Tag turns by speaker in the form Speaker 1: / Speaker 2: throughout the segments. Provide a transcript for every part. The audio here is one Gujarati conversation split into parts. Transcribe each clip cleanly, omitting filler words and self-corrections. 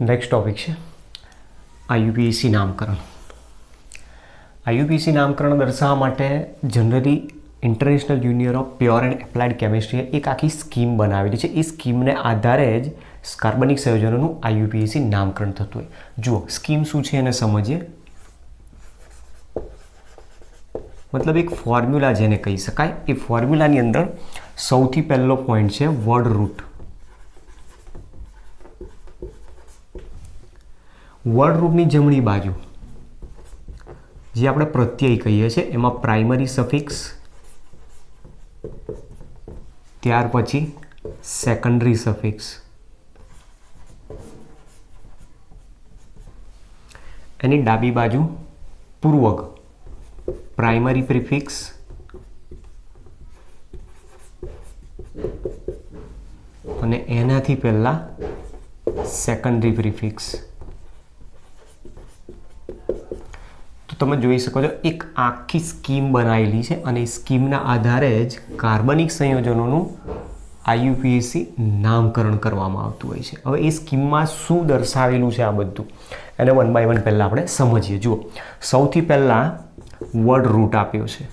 Speaker 1: નેક્સ્ટ ટોપિક છે આઈયુપીએસી નામકરણ. આઈયુપીએસી નામકરણ દર્શાવવા માટે generally international union of pure and applied કેમિસ્ટ્રીએ એક આખી સ્કીમ બનાવેલી છે. એ સ્કીમને આધારે જ કાર્બનિક સંયોજનોનું આઈયુપીએસી નામકરણ થતું હોય. જુઓ સ્કીમ શું છે એને સમજીએ. મતલબ એક ફોર્મ્યુલા જેને કહી શકાય. એ ફોર્મ્યુલાની અંદર સૌથી પહેલો પોઈન્ટ છે વર્ડ રૂટ. વર્ડ રૂટની જમણી બાજુ જે આપણે પ્રત્યય કહીએ છીએ એમાં પ્રાઇમરી સફિક્સ, ત્યાર પછી સેકન્ડરી સફિક્સ, એની ડાબી બાજુ પૂર્વક પ્રાઇમરી પ્રિફિક્સ અને એનાથી પહેલા સેકન્ડરી પ્રિફિક્સ. તમે જોઈ શકો છો એક આખી સ્કીમ બનાવેલી છે અને એ સ્કીમના આધારે જ કાર્બનિક સંયોજનોનું આઈયુપીએસી નામકરણ કરવામાં આવતું હોય છે. હવે એ સ્કીમમાં શું દર્શાવેલું છે આ બધું એને વન બાય વન પહેલાં આપણે સમજીએ. જુઓ સૌથી પહેલાં વર્ડ રૂટ આપ્યો છે.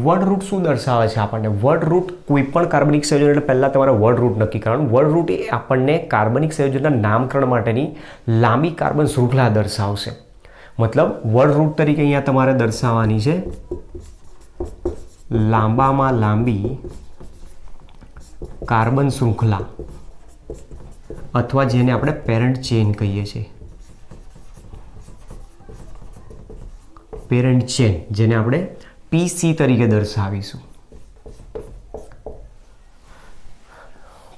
Speaker 1: વર્ડ રૂટ શું દર્શાવે છે આપણને? વર્ડ રૂટ કોઈ પણ કાર્બનિક સંયોજન એટલે પહેલાં તમારે વર્ડ રૂટ નક્કી કરવાનું. વર્ડ રૂટ એ આપણને કાર્બનિક સંયોજનના નામકરણ માટેની લાંબી કાર્બન શૃંખલા દર્શાવશે. મતલબ વર્ડ રૂટ તરીકે અહીંયા તમારે દર્શાવવાની છે લાંબામાં લાંબી કાર્બન શૃંખલા અથવા જેને આપણે પેરેન્ટ ચેન કહીએ છીએ. પેરેન્ટ ચેન જેને આપણે PC તરીકે દર્શાવીશું.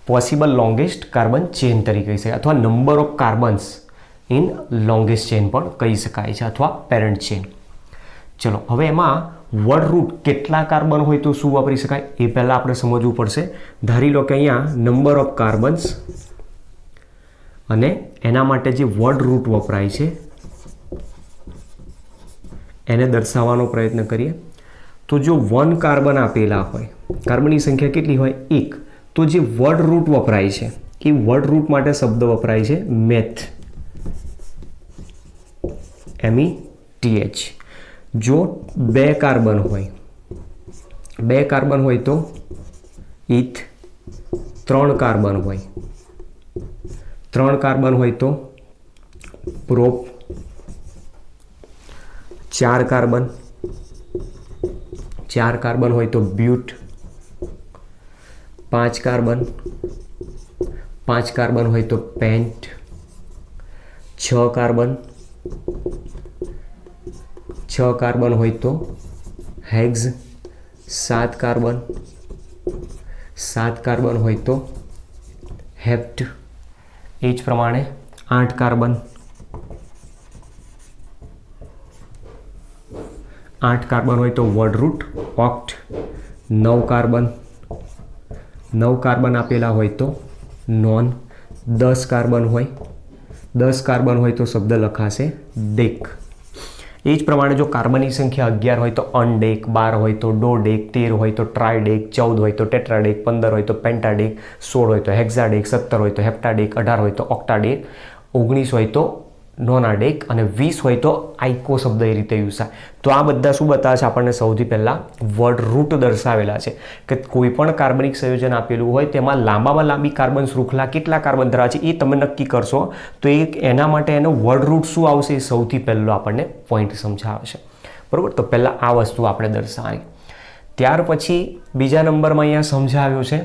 Speaker 1: પોસિબલ લોંગેસ્ટ કાર્બન ચેન તરીકે કહી શકાય અથવા number of carbons in longest chain પણ કહી શકાય છે અથવા પેરેન્ટ ચેન. ચલો હવે એમાં વર્ડ રૂટ કેટલા કાર્બન હોય તો શું વાપરી શકાય એ પહેલાં આપણે સમજવું પડશે. ધારી લો કે અહીંયા નંબર ઓફ કાર્બન્સ અને એના માટે જે વર્ડ રૂટ વપરાય છે એને દર્શાવવાનો પ્રયત્ન કરીએ. તો જો 1 કાર્બન આપેલા હોય, કાર્બનની સંખ્યા કેટલી હોય 1, તો જે વર્ડ રૂટ વપરાય છે એ વર્ડ રૂટ માટે શબ્દ વપરાય છે મેથ, METH. જો 2 કાર્બન હોય તો ઇથ, 3 કાર્બન હોય 3 કાર્બન હોય તો પ્રોપ, 4 કાર્બન હોય તો બ્યુટ, 5 કાર્બન હોય તો પેન્ટ, 6 કાર્બન હોય તો હેક્સ, 7 કાર્બન હોય તો હેપ્ટ. એ જ પ્રમાણે 8 કાર્બન હોય તો વર્ડ રૂટ ઓક્ટ. 9 કાર્બન આપેલા હોય તો નોન. 10 કાર્બન હોય તો શબ્દ લખાશે ડેક. એ જ પ્રમાણે જો કાર્બનની સંખ્યા 11 હોય તો અનડેક, 12 હોય તો ડોડેક, 13 હોય તો ટ્રાયડેક, 14 હોય તો ટેટ્રાડેક, 15 હોય તો પેન્ટાડેક, 16 હોય તો હેક્સાડેક, 17 હોય તો હેપ્ટાડેક, 18 હોય તો ઓક્ટાડેક, 19 હોય તો નોનાડેક અને 20 હોય તો આઇકો શબ્દ એ રીતે યુઝ થાય. તો આ બધા શું બતાવે છે આપણને? સૌથી પહેલાં વર્ડ રૂટ દર્શાવેલા છે કે કોઈ પણ કાર્બનિક સંયોજન આપેલું હોય તેમાં લાંબામાં લાંબી કાર્બન શૃંખલા કેટલા કાર્બન ધરાવે છે એ તમે નક્કી કરશો તો એના માટે એનો વર્ડ રૂટ શું આવશે એ સૌથી પહેલો આપણને પોઈન્ટ સમજાવે છે. બરાબર? તો પહેલાં આ વસ્તુ આપણે દર્શાવવાની. ત્યાર પછી બીજા નંબરમાં અહીંયા સમજાવ્યો છે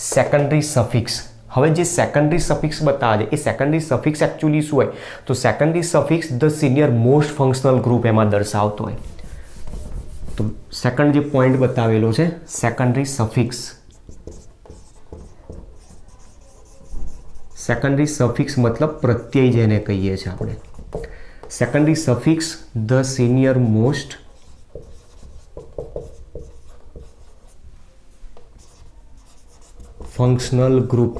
Speaker 1: સેકન્ડરી સફિક્સ. હવે જે સેકન્ડરી સફિક્સ બતાવે છે એ સેકન્ડરી સફિક્સ એકચ્યુઅલી શું હોય તો secondary suffix the senior most functional group એમાં દર્શાવતો હોય. તો સેકન્ડ જે પોઈન્ટ બતાવેલો છે સેકન્ડરી સફિક્સ. સેકન્ડરી સફિક્સ મતલબ પ્રત્યય જેને કહીએ છીએ આપણે. Secondary suffix the senior most functional group.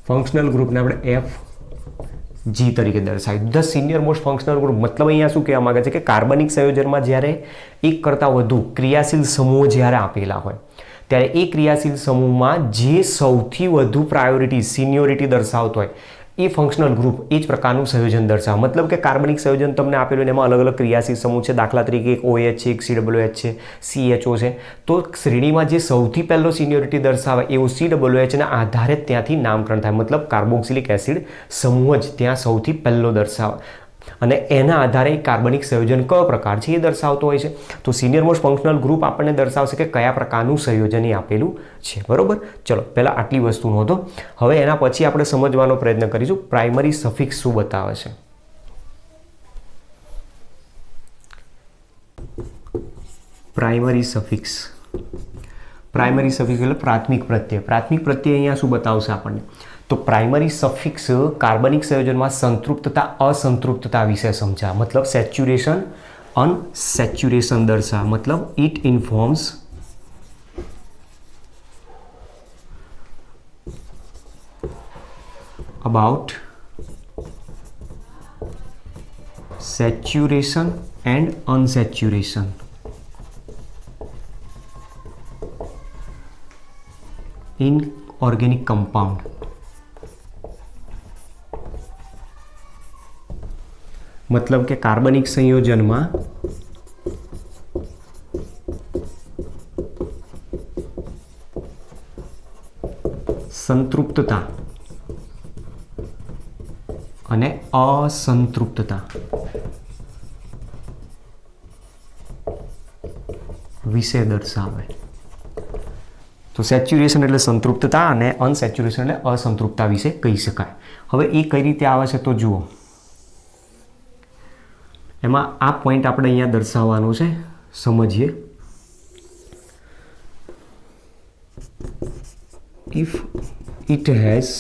Speaker 1: Functional ગ્રુપને આપણે જી તરીકે દર્શાવ્યું. The senior most functional group મતલબ અહીંયા શું કહેવા માંગે છે કે કાર્બનિક સંયોજનમાં જ્યારે એક કરતાં વધુ ક્રિયાશીલ સમૂહો જ્યારે આપેલા હોય ત્યારે એ ક્રિયાશીલ સમૂહમાં જે સૌથી વધુ પ્રાયોરિટી સિનિયોરિટી દર્શાવતો હોય એ ફંક્શનલ ગ્રુપ એ જ પ્રકારનું સંયોજન દર્શાવે. મતલબ કે કાર્બનિક સંયોજન તમને આપેલું એમાં અલગ અલગ ક્રિયાશીલ સમૂહ છે. દાખલા તરીકે એક OH છે, એક COOH છે, CHO છે. તો શ્રેણીમાં જે સૌથી પહેલો સિનિયોરિટી દર્શાવે એવો COOH ના આધારે ત્યાંથી નામકરણ થાય. મતલબ કાર્બોક્સિલિક એસિડ સમૂહ જ ત્યાં સૌથી પહેલો દર્શાવે અને એના આધારે કાર્બનિક સંયોજન કયો પ્રકાર છે એ દર્શાવતો હોય છે. તો સિનિયર મોસ્ટ ફંક્શનલ ગ્રુપ આપણને દર્શાવશે કે કયા પ્રકારનું સંયોજન એ આપેલું છે. બરોબર, ચલો પહેલાં આટલી વસ્તુ નોંધો. હવે એના પછી આપણે સમજવાનો પ્રયત્ન કરીશું પ્રાઇમરી સફિક્સ શું બતાવે છે. પ્રાઇમરી સફિક્સ એટલે પ્રાથમિક પ્રત્યય. પ્રાથમિક પ્રત્યય અહીંયા શું બતાવશે આપણને? તો પ્રાઇમરી સફિક્સ કાર્બનિક સંયોજનમાં સંતૃપ્તતા અસંતૃપ્તતા વિશે સમજાવે. મતલબ સેચ્યુરેશન અનસેચ્યુરેશન દર્શાવે. મતલબ it informs about saturation and unsaturation in organic compound. मतलब કે કાર્બનિક સંયોજનમાં સંતૃપ્તતા અને અસંતૃપ્તતા વિશે દર્શાવે. તો સેચ્યુરેશન એટલે સંતૃપ્તતા અને અનસેચ્યુરેશન એટલે અસંતૃપ્તતા વિશે કહી શકાય. હવે એ કઈ રીતે આવે છે તો જુઓ. એમાં આ પોઈન્ટ આપણે અહીંયા દર્શાવવાનો છે, સમજીએ. ઇફ ઇટ હેઝ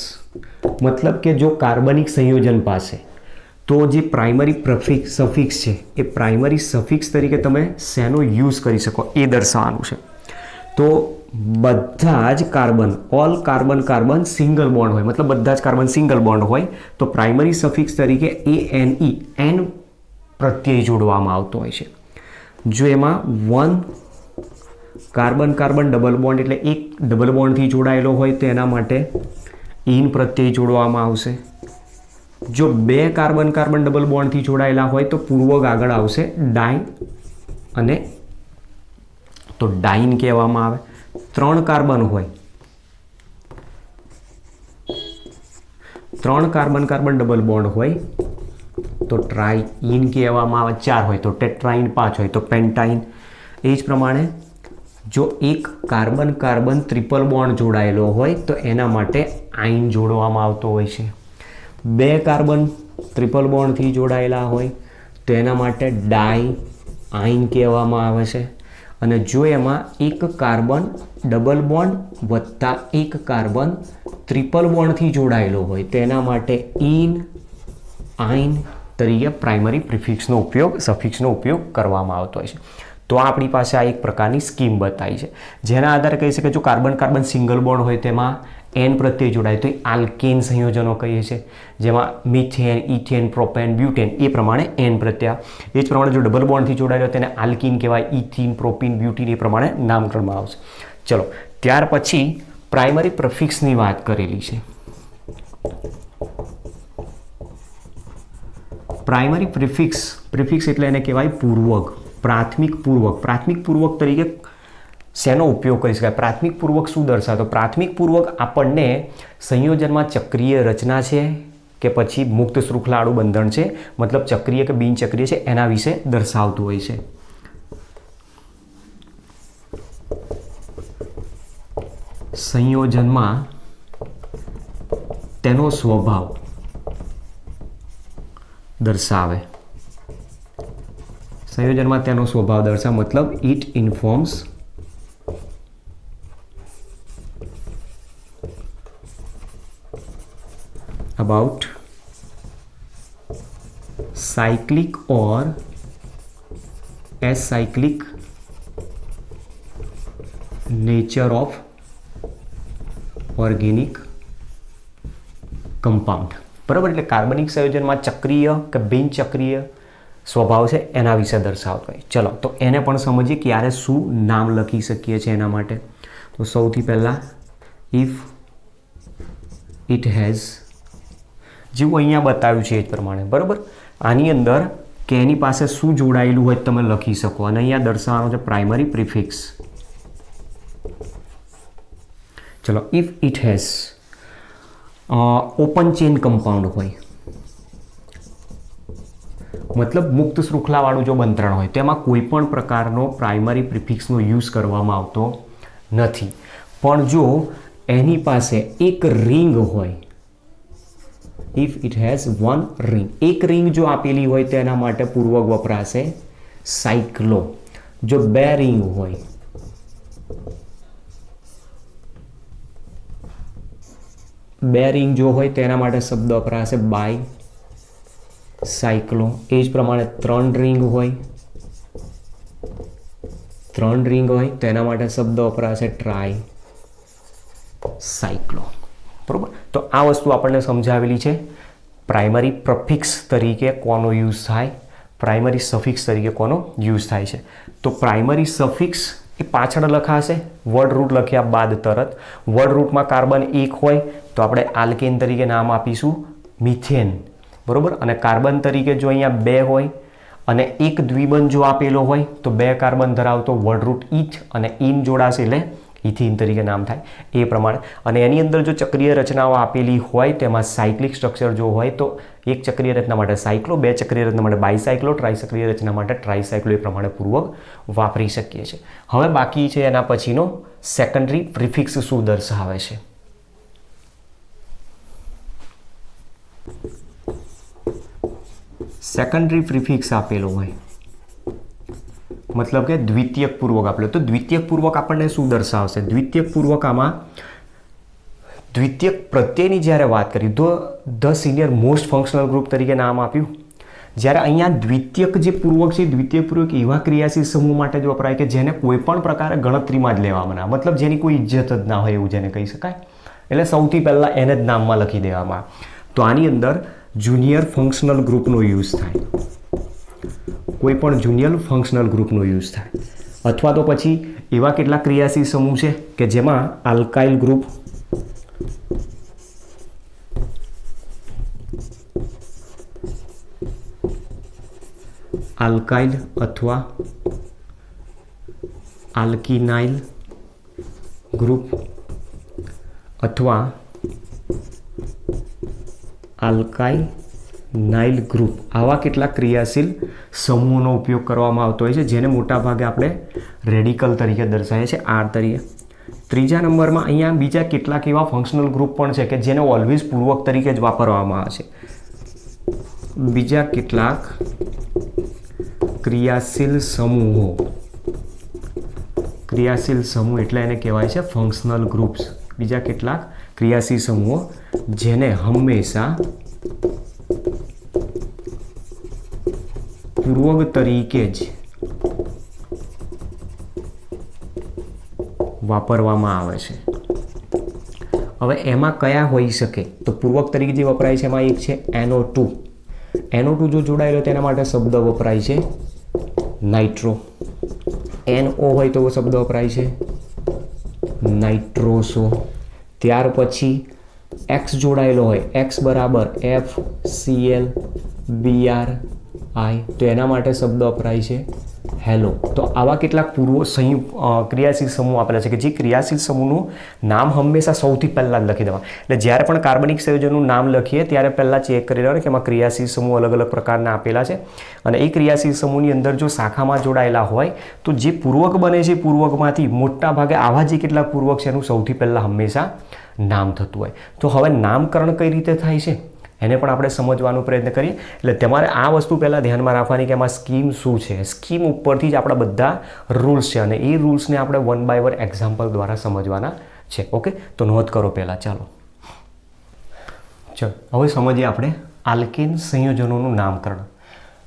Speaker 1: मतलब કે જો કાર્બનિક સંયોજન પાસે તો જે પ્રાઇમરી સફિક્સ છે એ પ્રાઇમરી સફિક્સ તરીકે તમે શેનો યુઝ કરી શકો એ દર્શાવવાનું છે. તો બધા જ carbon all carbon single bond હોય, મતલબ બધા જ કાર્બન સિંગલ બોન્ડ હોય તો પ્રાઇમરી સફિક્સ તરીકે ANE એન પ્રત્યય જોડવામાં આવતો હોય છે. જો એમાં વન કાર્બન ડબલ બોન્ડ એટલે એક ડબલ બોન્ડથી જોડાયેલો હોય તો એના માટે ઇન પ્રત્યય જોડવામાં આવશે. જો બે કાર્બન ડબલ બોન્ડથી જોડાયેલા હોય તો પૂર્વક આગળ આવશે ડાઇન, અને તો ડાઇન કહેવામાં આવે. ત્રણ કાર્બન હોય, ત્રણ કાર્બન ડબલ બોન્ડ હોય તો ટ્રાઇન કહેવામાં આવે. ચાર હોય તો ટેટ્રાઇન, પાંચ હોય તો પેન્ટાઇન. એ જ પ્રમાણે જો એક કાર્બન ટ્રિપલ બોન્ડ જોડાયેલો હોય તો એના માટે આઇન જોડવામાં આવતો હોય છે. બે કાર્બન ટ્રિપલ બોન્ડથી જોડાયેલા હોય તો એના માટે ડાઈ આઇન કહેવામાં આવે છે. અને જો એમાં એક કાર્બન ડબલ બોન્ડ વત્તા એક કાર્બન ટ્રિપલ બોન્ડથી જોડાયેલો હોય તો એના માટે ઇન આઇન તરીકે પ્રાઇમરી સફિક્સનો ઉપયોગ કરવામાં આવતો હોય છે. તો આપણી પાસે આ એક પ્રકારની સ્કીમ બતાવી છે, જેના આધારે કહી શકે જો કાર્બન સિંગલ બોન્ડ હોય તેમાં એન પ્રત્યય જોડાય તો એ આલ્કેન સંયોજનો કહીએ છીએ, જેમાં મિથેન, ઇથેન, પ્રોપેન, બ્યુટેન એ પ્રમાણે એન પ્રત્યય. એ જ પ્રમાણે જો ડબલ બોન્ડથી જોડાયેલો તેને આલ્કીન કહેવાય. ઇથીન, પ્રોપીન, બ્યુટીન એ પ્રમાણે નામકરણમાં આવશે. ચલો, ત્યાર પછી પ્રાઇમરી પ્રિફિક્સની વાત કરેલી છે. પ્રાઇમરી પ્રિફિક્સ એટલે એને કહેવાય પૂર્વક, પ્રાથમિક પૂર્વક તરીકે શેનો ઉપયોગ કરી શકાય? પ્રાથમિક પૂર્વક શું દર્શાવે? તો પ્રાથમિક પૂર્વક આપણને સંયોજનમાં ચક્રીય રચના છે કે પછી મુક્ત શૃંખલાળું બંધન છે, મતલબ ચક્રીય કે બિનચક્રીય છે એના વિશે દર્શાવતું હોય છે. સંયોજનમાં તેનો સ્વભાવ દર્શાવે. સંયોજનમાં તેનો સ્વભાવ દર્શાવે મતલબ it ઇન્ફોર્મ્સ about cyclic or acyclic nature of organic compound. બરાબર. એટલે કાર્બનિક સંયોજનમાં ચક્રીય કે બિન ચક્રીય સ્વભાવ છે એના વિશે દર્શાવતો હોય. ચલો તો એને પણ સમજીએ ક્યારે શું નામ લખી શકીએ છીએ એના માટે. તો સૌથી પહેલાં ઇફ ઇટ હેઝ, જેવું અહીંયા બતાવ્યું છે એ જ પ્રમાણે, બરાબર. આની અંદર કે એની પાસે શું જોડાયેલું હોય તમે લખી શકો. અને અહીંયા દર્શાવવાનું છે પ્રાઇમરી પ્રિફિક્સ. ચલો if it has open chain compound હોય, મતલબ મુક્ત શૃંખલાવાળું જો બંધારણ હોય તેમાં કોઈ પણ પ્રકારનો પ્રાઇમરી પ્રિફિક્સનો યુઝ કરવામાં આવતો નથી. પણ જો એની પાસે એક રિંગ હોય, if it has one ring, એક રિંગ જો આપેલી હોય તો એના માટે પૂર્વક વપરાશે સાયક્લો. જો બે રિંગ હોય, બે રિંગ જો હોય તો એના માટે શબ્દ વપરાશે બાય સાયક્લો. એ જ પ્રમાણે ત્રણ રિંગ હોય, ત્રણ રિંગ હોય તો એના માટે શબ્દ વપરાશે ટ્રાય સાયક્લો. બરાબર. તો આ વસ્તુ આપણને સમજાવેલી છે. પ્રાઇમરી પ્રફિક્સ તરીકે કોનો યુઝ થાય, પ્રાઇમરી સફિક્સ તરીકે કોનો યુઝ થાય છે. તો પ્રાઇમરી સફિક્સ એ પાછળ લખાશે વર્ડ રૂટ લખ્યા બાદ તરત. વર્ડ રૂટમાં કાર્બન 1 હોય તો આપણે આલ્કેન તરીકે નામ આપીશું મિથેન, બરાબર. અને કાર્બન તરીકે જો અહીંયા 2 હોય અને એક દ્વિબંધ જો આપેલો હોય તો 2 કાર્બન ધરાવતો વર્ડ રૂટ ઇથ અને ઇન જોડાશે એટલે ઇથિન તરીકે નામ થાય એ પ્રમાણે. અને એની અંદર જો ચક્રીય રચનાઓ આપેલી હોય તેમાં સાયક્લિક સ્ટ્રક્ચર જો હોય તો એક ચક્રીય રચના માટે સાયક્લો, 2 ચક્રીય રચના માટે બાયસાયક્લો, ટ્રાયચક્રીય રચના માટે ટ્રાયસાયક્લો એ પ્રમાણે પૂર્વક વાપરી શકીએ છીએ. હવે બાકી છે એના પછીનો સેકન્ડરી પ્રિફિક્સ શું દર્શાવે છે. સેકન્ડરી પ્રિફિક્સ આપેલો હોય, મતલબ કે દ્વિતીયક પૂર્વક આપેલો. તો દ્વિતીયક પૂર્વક આપણને શું દર્શાવશે? દ્વિતીયક પૂર્વક આમાં દ્વિતીયક પ્રત્યેની જ્યારે વાત કરી તો the senior most functional group તરીકે નામ આપ્યું. જ્યારે અહીંયા દ્વિતીયક જે પૂર્વક છે, દ્વિતીયક પૂર્વક એવા ક્રિયાશીલ સમૂહ માટે જ વપરાય કે જેને કોઈ પણ પ્રકારે ગણતરીમાં જ લેવામાં ના, મતલબ જેની કોઈ ઇજ્જત જ ના હોય એવું જેને કહી શકાય. એટલે સૌથી પહેલાં એને જ નામમાં લખી દેવામાં. તો આની અંદર જુનિયર ફંક્શનલ ગ્રુપનો યુઝ થાય, કોઈ પણ જુનિયર ફંક્શનલ ગ્રુપનો યુઝ થાય. અથવા તો પછી એવા કેટલાક ક્રિયાશીલ સમૂહ છે કે જેમાં આલ્કાઇલ ગ્રુપ, આલ્કાઇલ અથવા આલ્કિનાઇલ ગ્રુપ અથવા આલ્કાઇનાઇલ ગ્રુપ, આવા કેટલાક ક્રિયાશીલ સમૂહોનો ઉપયોગ કરવામાં આવતો હોય છે જેને મોટાભાગે આપણે રેડિકલ તરીકે દર્શાવીએ છીએ, આર તરીકે. ત્રીજા નંબરમાં અહીંયા બીજા કેટલાક એવા ફંક્શનલ ગ્રુપ પણ છે કે જેને ઓલવેઝ પૂર્વક તરીકે જ વાપરવામાં આવે છે. બીજા કેટલાક ક્રિયાશીલ સમૂહો, ક્રિયાશીલ સમૂહ એટલે એને કહેવાય છે ફંક્શનલ ગ્રુપ્સ. બીજા કેટલાક ક્રિયાશીલ સમૂહો જેને હંમેશા પૂર્વક તરીકે જ વાપરવામાં આવે છે. હવે એમાં કયા હોઈ શકે? તો પૂર્વક તરીકે જે વપરાય છે એમાં એક છે NO2. NO2 જો જોડાયેલો તેના માટે શબ્દ વપરાય છે નાઇટ્રો. NO હોય તો શબ્દ વપરાય છે નાઇટ્રોસો. ત્યાર પછી X જોડાયેલો હોય, X બરાબર FCl Br I, તો એના માટે શબ્દ વપરાય છે હેલો. તો આવા કેટલાક ક્રિયાશીલ સમૂહ આપેલા છે કે જે ક્રિયાશીલ સમૂહનું નામ હંમેશા સૌથી પહેલાં જ લખી દેવા. એટલે જ્યારે પણ કાર્બનિક સંયોજનનું નામ લખીએ ત્યારે પહેલાં ચેક કરી લેવાનું કે એમાં ક્રિયાશીલ સમૂહ અલગ અલગ પ્રકારના આપેલા છે. અને એ ક્રિયાશીલ સમૂહની અંદર જો શાખામાં જોડાયેલા હોય તો જે પૂર્વક બને છે પૂર્વકમાંથી મોટા ભાગે આવા જે કેટલાક પૂર્વક છે એનું સૌથી પહેલાં હંમેશા નામ થતું હોય. તો હવે નામકરણ કઈ રીતે થાય છે એને પણ આપણે સમજવાનો પ્રયત્ન કરીએ. એટલે તમારે આ વસ્તુ પહેલાં ધ્યાનમાં રાખવાની કે એમાં સ્કીમ શું છે. સ્કીમ ઉપરથી જ આપણા બધા રૂલ્સ છે અને એ રૂલ્સને આપણે 1 by 1 એક્ઝામ્પલ દ્વારા સમજવાના છે. ઓકે, તો નોંધ કરો પહેલાં. ચાલો હવે સમજીએ આપણે આલ્કેન સંયોજનોનું નામકરણ,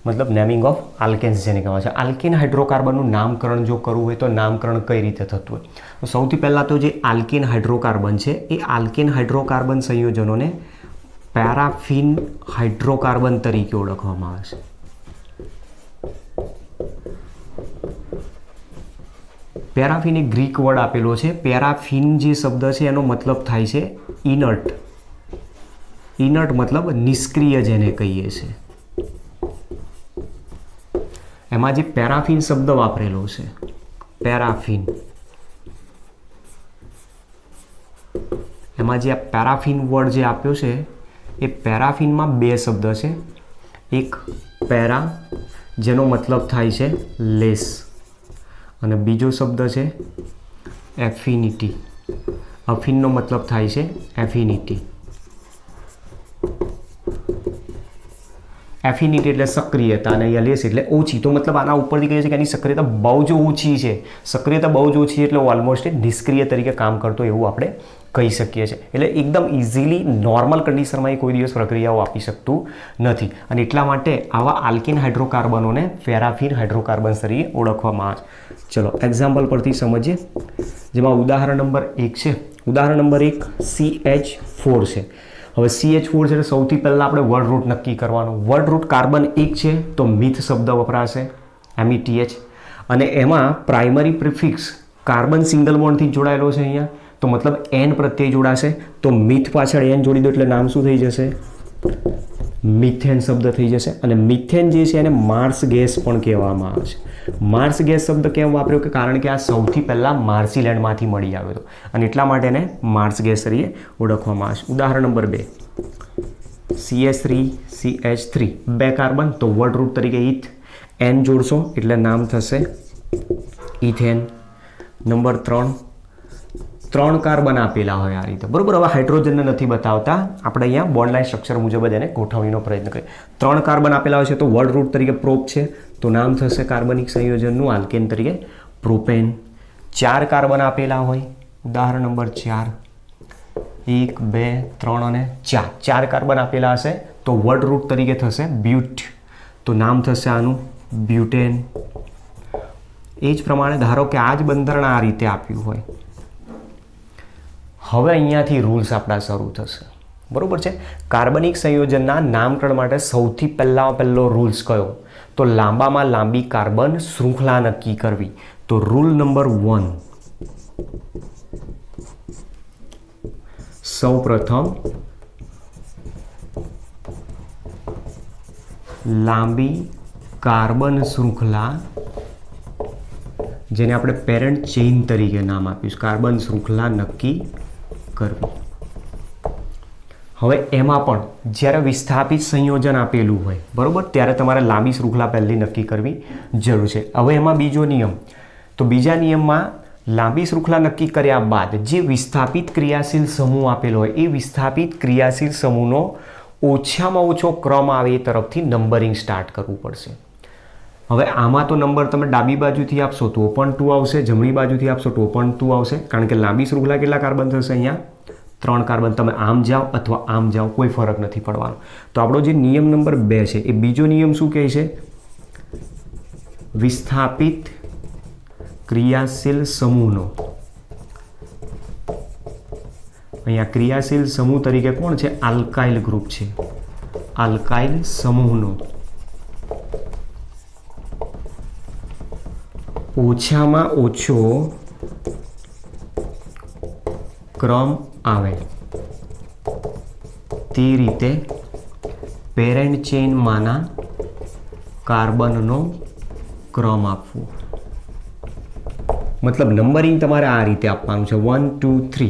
Speaker 1: મતલબ નેમિંગ ઓફ આલ્કેન્સ જેને કહેવાય છે. આલ્કેન હાઇડ્રોકાર્બનનું નામકરણ જો કરવું હોય તો નામકરણ કઈ રીતે થતું હોય? તો સૌથી પહેલાં તો જે આલ્કેન હાઇડ્રોકાર્બન છે એ આલ્કેન હાઇડ્રોકાર્બન સંયોજનોને પેરાફિન હાઇડ્રોકાર્બન તરીકે ઓળખવામાં આવે છે. પેરાફિન એક ગ્રીક વર્ડ આપેલો છે. પેરાફિન જે શબ્દ છે એનો મતલબ થાય છે ઇનર્ટ. ઇનર્ટ મતલબ નિષ્ક્રિય જેને કહીએ છીએ. એમાં જે પેરાફિન શબ્દ વાપરેલો છે, પેરાફિન, એમાં જે આ પેરાફિન વર્ડ જે આપ્યો છે એ પેરાફિનમાં બે શબ્દ છે. એક પેરા જેનો મતલબ થાય છે લેસ, અને બીજો શબ્દ છે એફિનિટી. અફિનનો મતલબ થાય છે એફિનિટી. એફિનિટી એટલે સક્રિયતા અને અહીંયા લેસ એટલે ઓછી. તો મતલબ આના ઉપરથી કહે છે કે એની સક્રિયતા બહુ જ ઓછી છે. સક્રિયતા બહુ જ ઓછી એટલે ઓલમોસ્ટ નિષ્ક્રિય તરીકે કામ કરતો એવું આપણે કહી શકીએ છીએ. એટલે એકદમ ઇઝીલી નોર્મલ કન્ડિશનમાં એ કોઈ દિવસ પ્રક્રિયાઓ આપી શકતું નથી, અને એટલા માટે આવા આલ્કિન હાઇડ્રોકાર્બનોને પેરાફિન હાઇડ્રોકાર્બન તરીકે ઓળખવામાં આવે છે. ચલો એક્ઝામ્પલ પરથી સમજીએ, જેમાં ઉદાહરણ નંબર 1 છે. ઉદાહરણ નંબર 1 CH4 છે. હવે CH4 છે એટલે સૌથી પહેલાં આપણે વર્ડ રૂટ નક્કી કરવાનું. વર્ડ રૂટ કાર્બન 1 છે તો મિથ શબ્દ વપરાશે, METH, અને એમાં પ્રાઇમરી પ્રિફિક્સ કાર્બન સિંગલ બોન્ડથી જોડાયેલો છે અહીંયા, તો મતલબ N પ્રત્યય જોડાશે. તો મિથ પાછળ N જોડી દો એટલે નામ શું થઈ જશે? મિથેન શબ્દ થઈ જશે. અને મિથેન જે છે એને માર્સ ગેસ પણ કહેવામાં આવે છે. માર્સ ગેસ શબ્દ કેમ વાપર્યો? કે કારણ કે આ સૌથી પહેલાં માર્સીલેન્ડમાંથી મળી આવ્યો હતો, અને એટલા માટે એને માર્સ ગેસ તરીકે ઓળખવામાં આવે છે. ઉદાહરણ નંબર 2 CH3 CH3 બે કાર્બન, તો વર્ડ રૂટ તરીકે ઇથ. N જોડશો એટલે નામ થશે ઇથેન. નંબર 3 કાર્બન આપેલા હોય આ રીતે, બરોબર. હવે હાઇડ્રોજનને નથી બતાવતા, આપણે અહીંયા બોન્ડ લાઇન સ્ટ્રક્ચર મુજબ જ એને ગોઠવણીનો પ્રયત્ન કરીએ. 3 કાર્બન આપેલા હોય છે તો વર્ડ રૂટ તરીકે પ્રોપ છે, તો નામ થશે કાર્બનિક સંયોજનનું આલ્કેન તરીકે પ્રોપેન. 4 કાર્બન આપેલા હોય, ઉદાહરણ નંબર 4 1 2 3 અને 4 કાર્બન આપેલા હશે તો વર્ડ રૂટ તરીકે થશે બ્યુટ, તો નામ થશે આનું બ્યુટેન. એ જ પ્રમાણે ધારો કે આ જ બંધારણ આ રીતે આપ્યું હોય. હવે અહીંયાથી રૂલ્સ આપણા શરૂ થશે, બરોબર છે. કાર્બનિક સંયોજનના નામકરણ માટે સૌથી પહેલો રૂલ્સ કયો? તો લાંબામાં લાંબી કાર્બન શૃંખલા નક્કી કરવી. તો રૂલ નંબર 1, સૌપ્રથમ લાંબી કાર્બન શૃંખલા, જેને આપણે પેરેન્ટ ચેઇન તરીકે નામ આપ્યું, કાર્બન શૃંખલા નક્કી કરવી. હવે એમાં પણ જ્યારે વિસ્થાપિત સંયોજન આપેલું હોય, બરોબર, ત્યારે તમારે લાંબી શૃંખલા પહેલી નક્કી કરવી જરૂર છે. હવે એમાં બીજો નિયમ, તો બીજા નિયમમાં લાંબી શૃંખલા નક્કી કર્યા બાદ જે વિસ્થાપિત ક્રિયાશીલ સમૂહ આપેલો હોય એ વિસ્થાપિત ક્રિયાશીલ સમૂહનો ઓછામાં ઓછો ક્રમ આવે એ તરફથી નંબરિંગ સ્ટાર્ટ કરવું પડશે. હવે આમાં તો નંબર તમે ડાબી બાજુથી આપશો તો પણ 2 આવશે, જમણી બાજુથી આપશો તો પણ 2 આવશે, કારણ કે લાંબી શૃંખલા કેટલા કાર્બન થશે? અહીંયા 3 કાર્બન. તમે આમ જાઓ અથવા આમ જાઓ કોઈ ફરક નથી પડવાનો. તો આપણો જે નિયમ નંબર 2 છે એ બીજો નિયમ શું કહે છે? વિસ્થાપિત ક્રિયાશીલ સમૂહનો, અહીંયા ક્રિયાશીલ સમૂહ તરીકે કોણ છે? આલ્કાઇલ ગ્રુપ છે. આલ્કાઇલ સમૂહનો ઓછામાં ઓછો ક્રમ આવે તે રીતે પેરેન્ટ ચેઇનમાંના કાર્બનનો ક્રમ આપવો. મતલબ નંબરિંગ તમારે આ રીતે આપવાનું છે 1 2 3.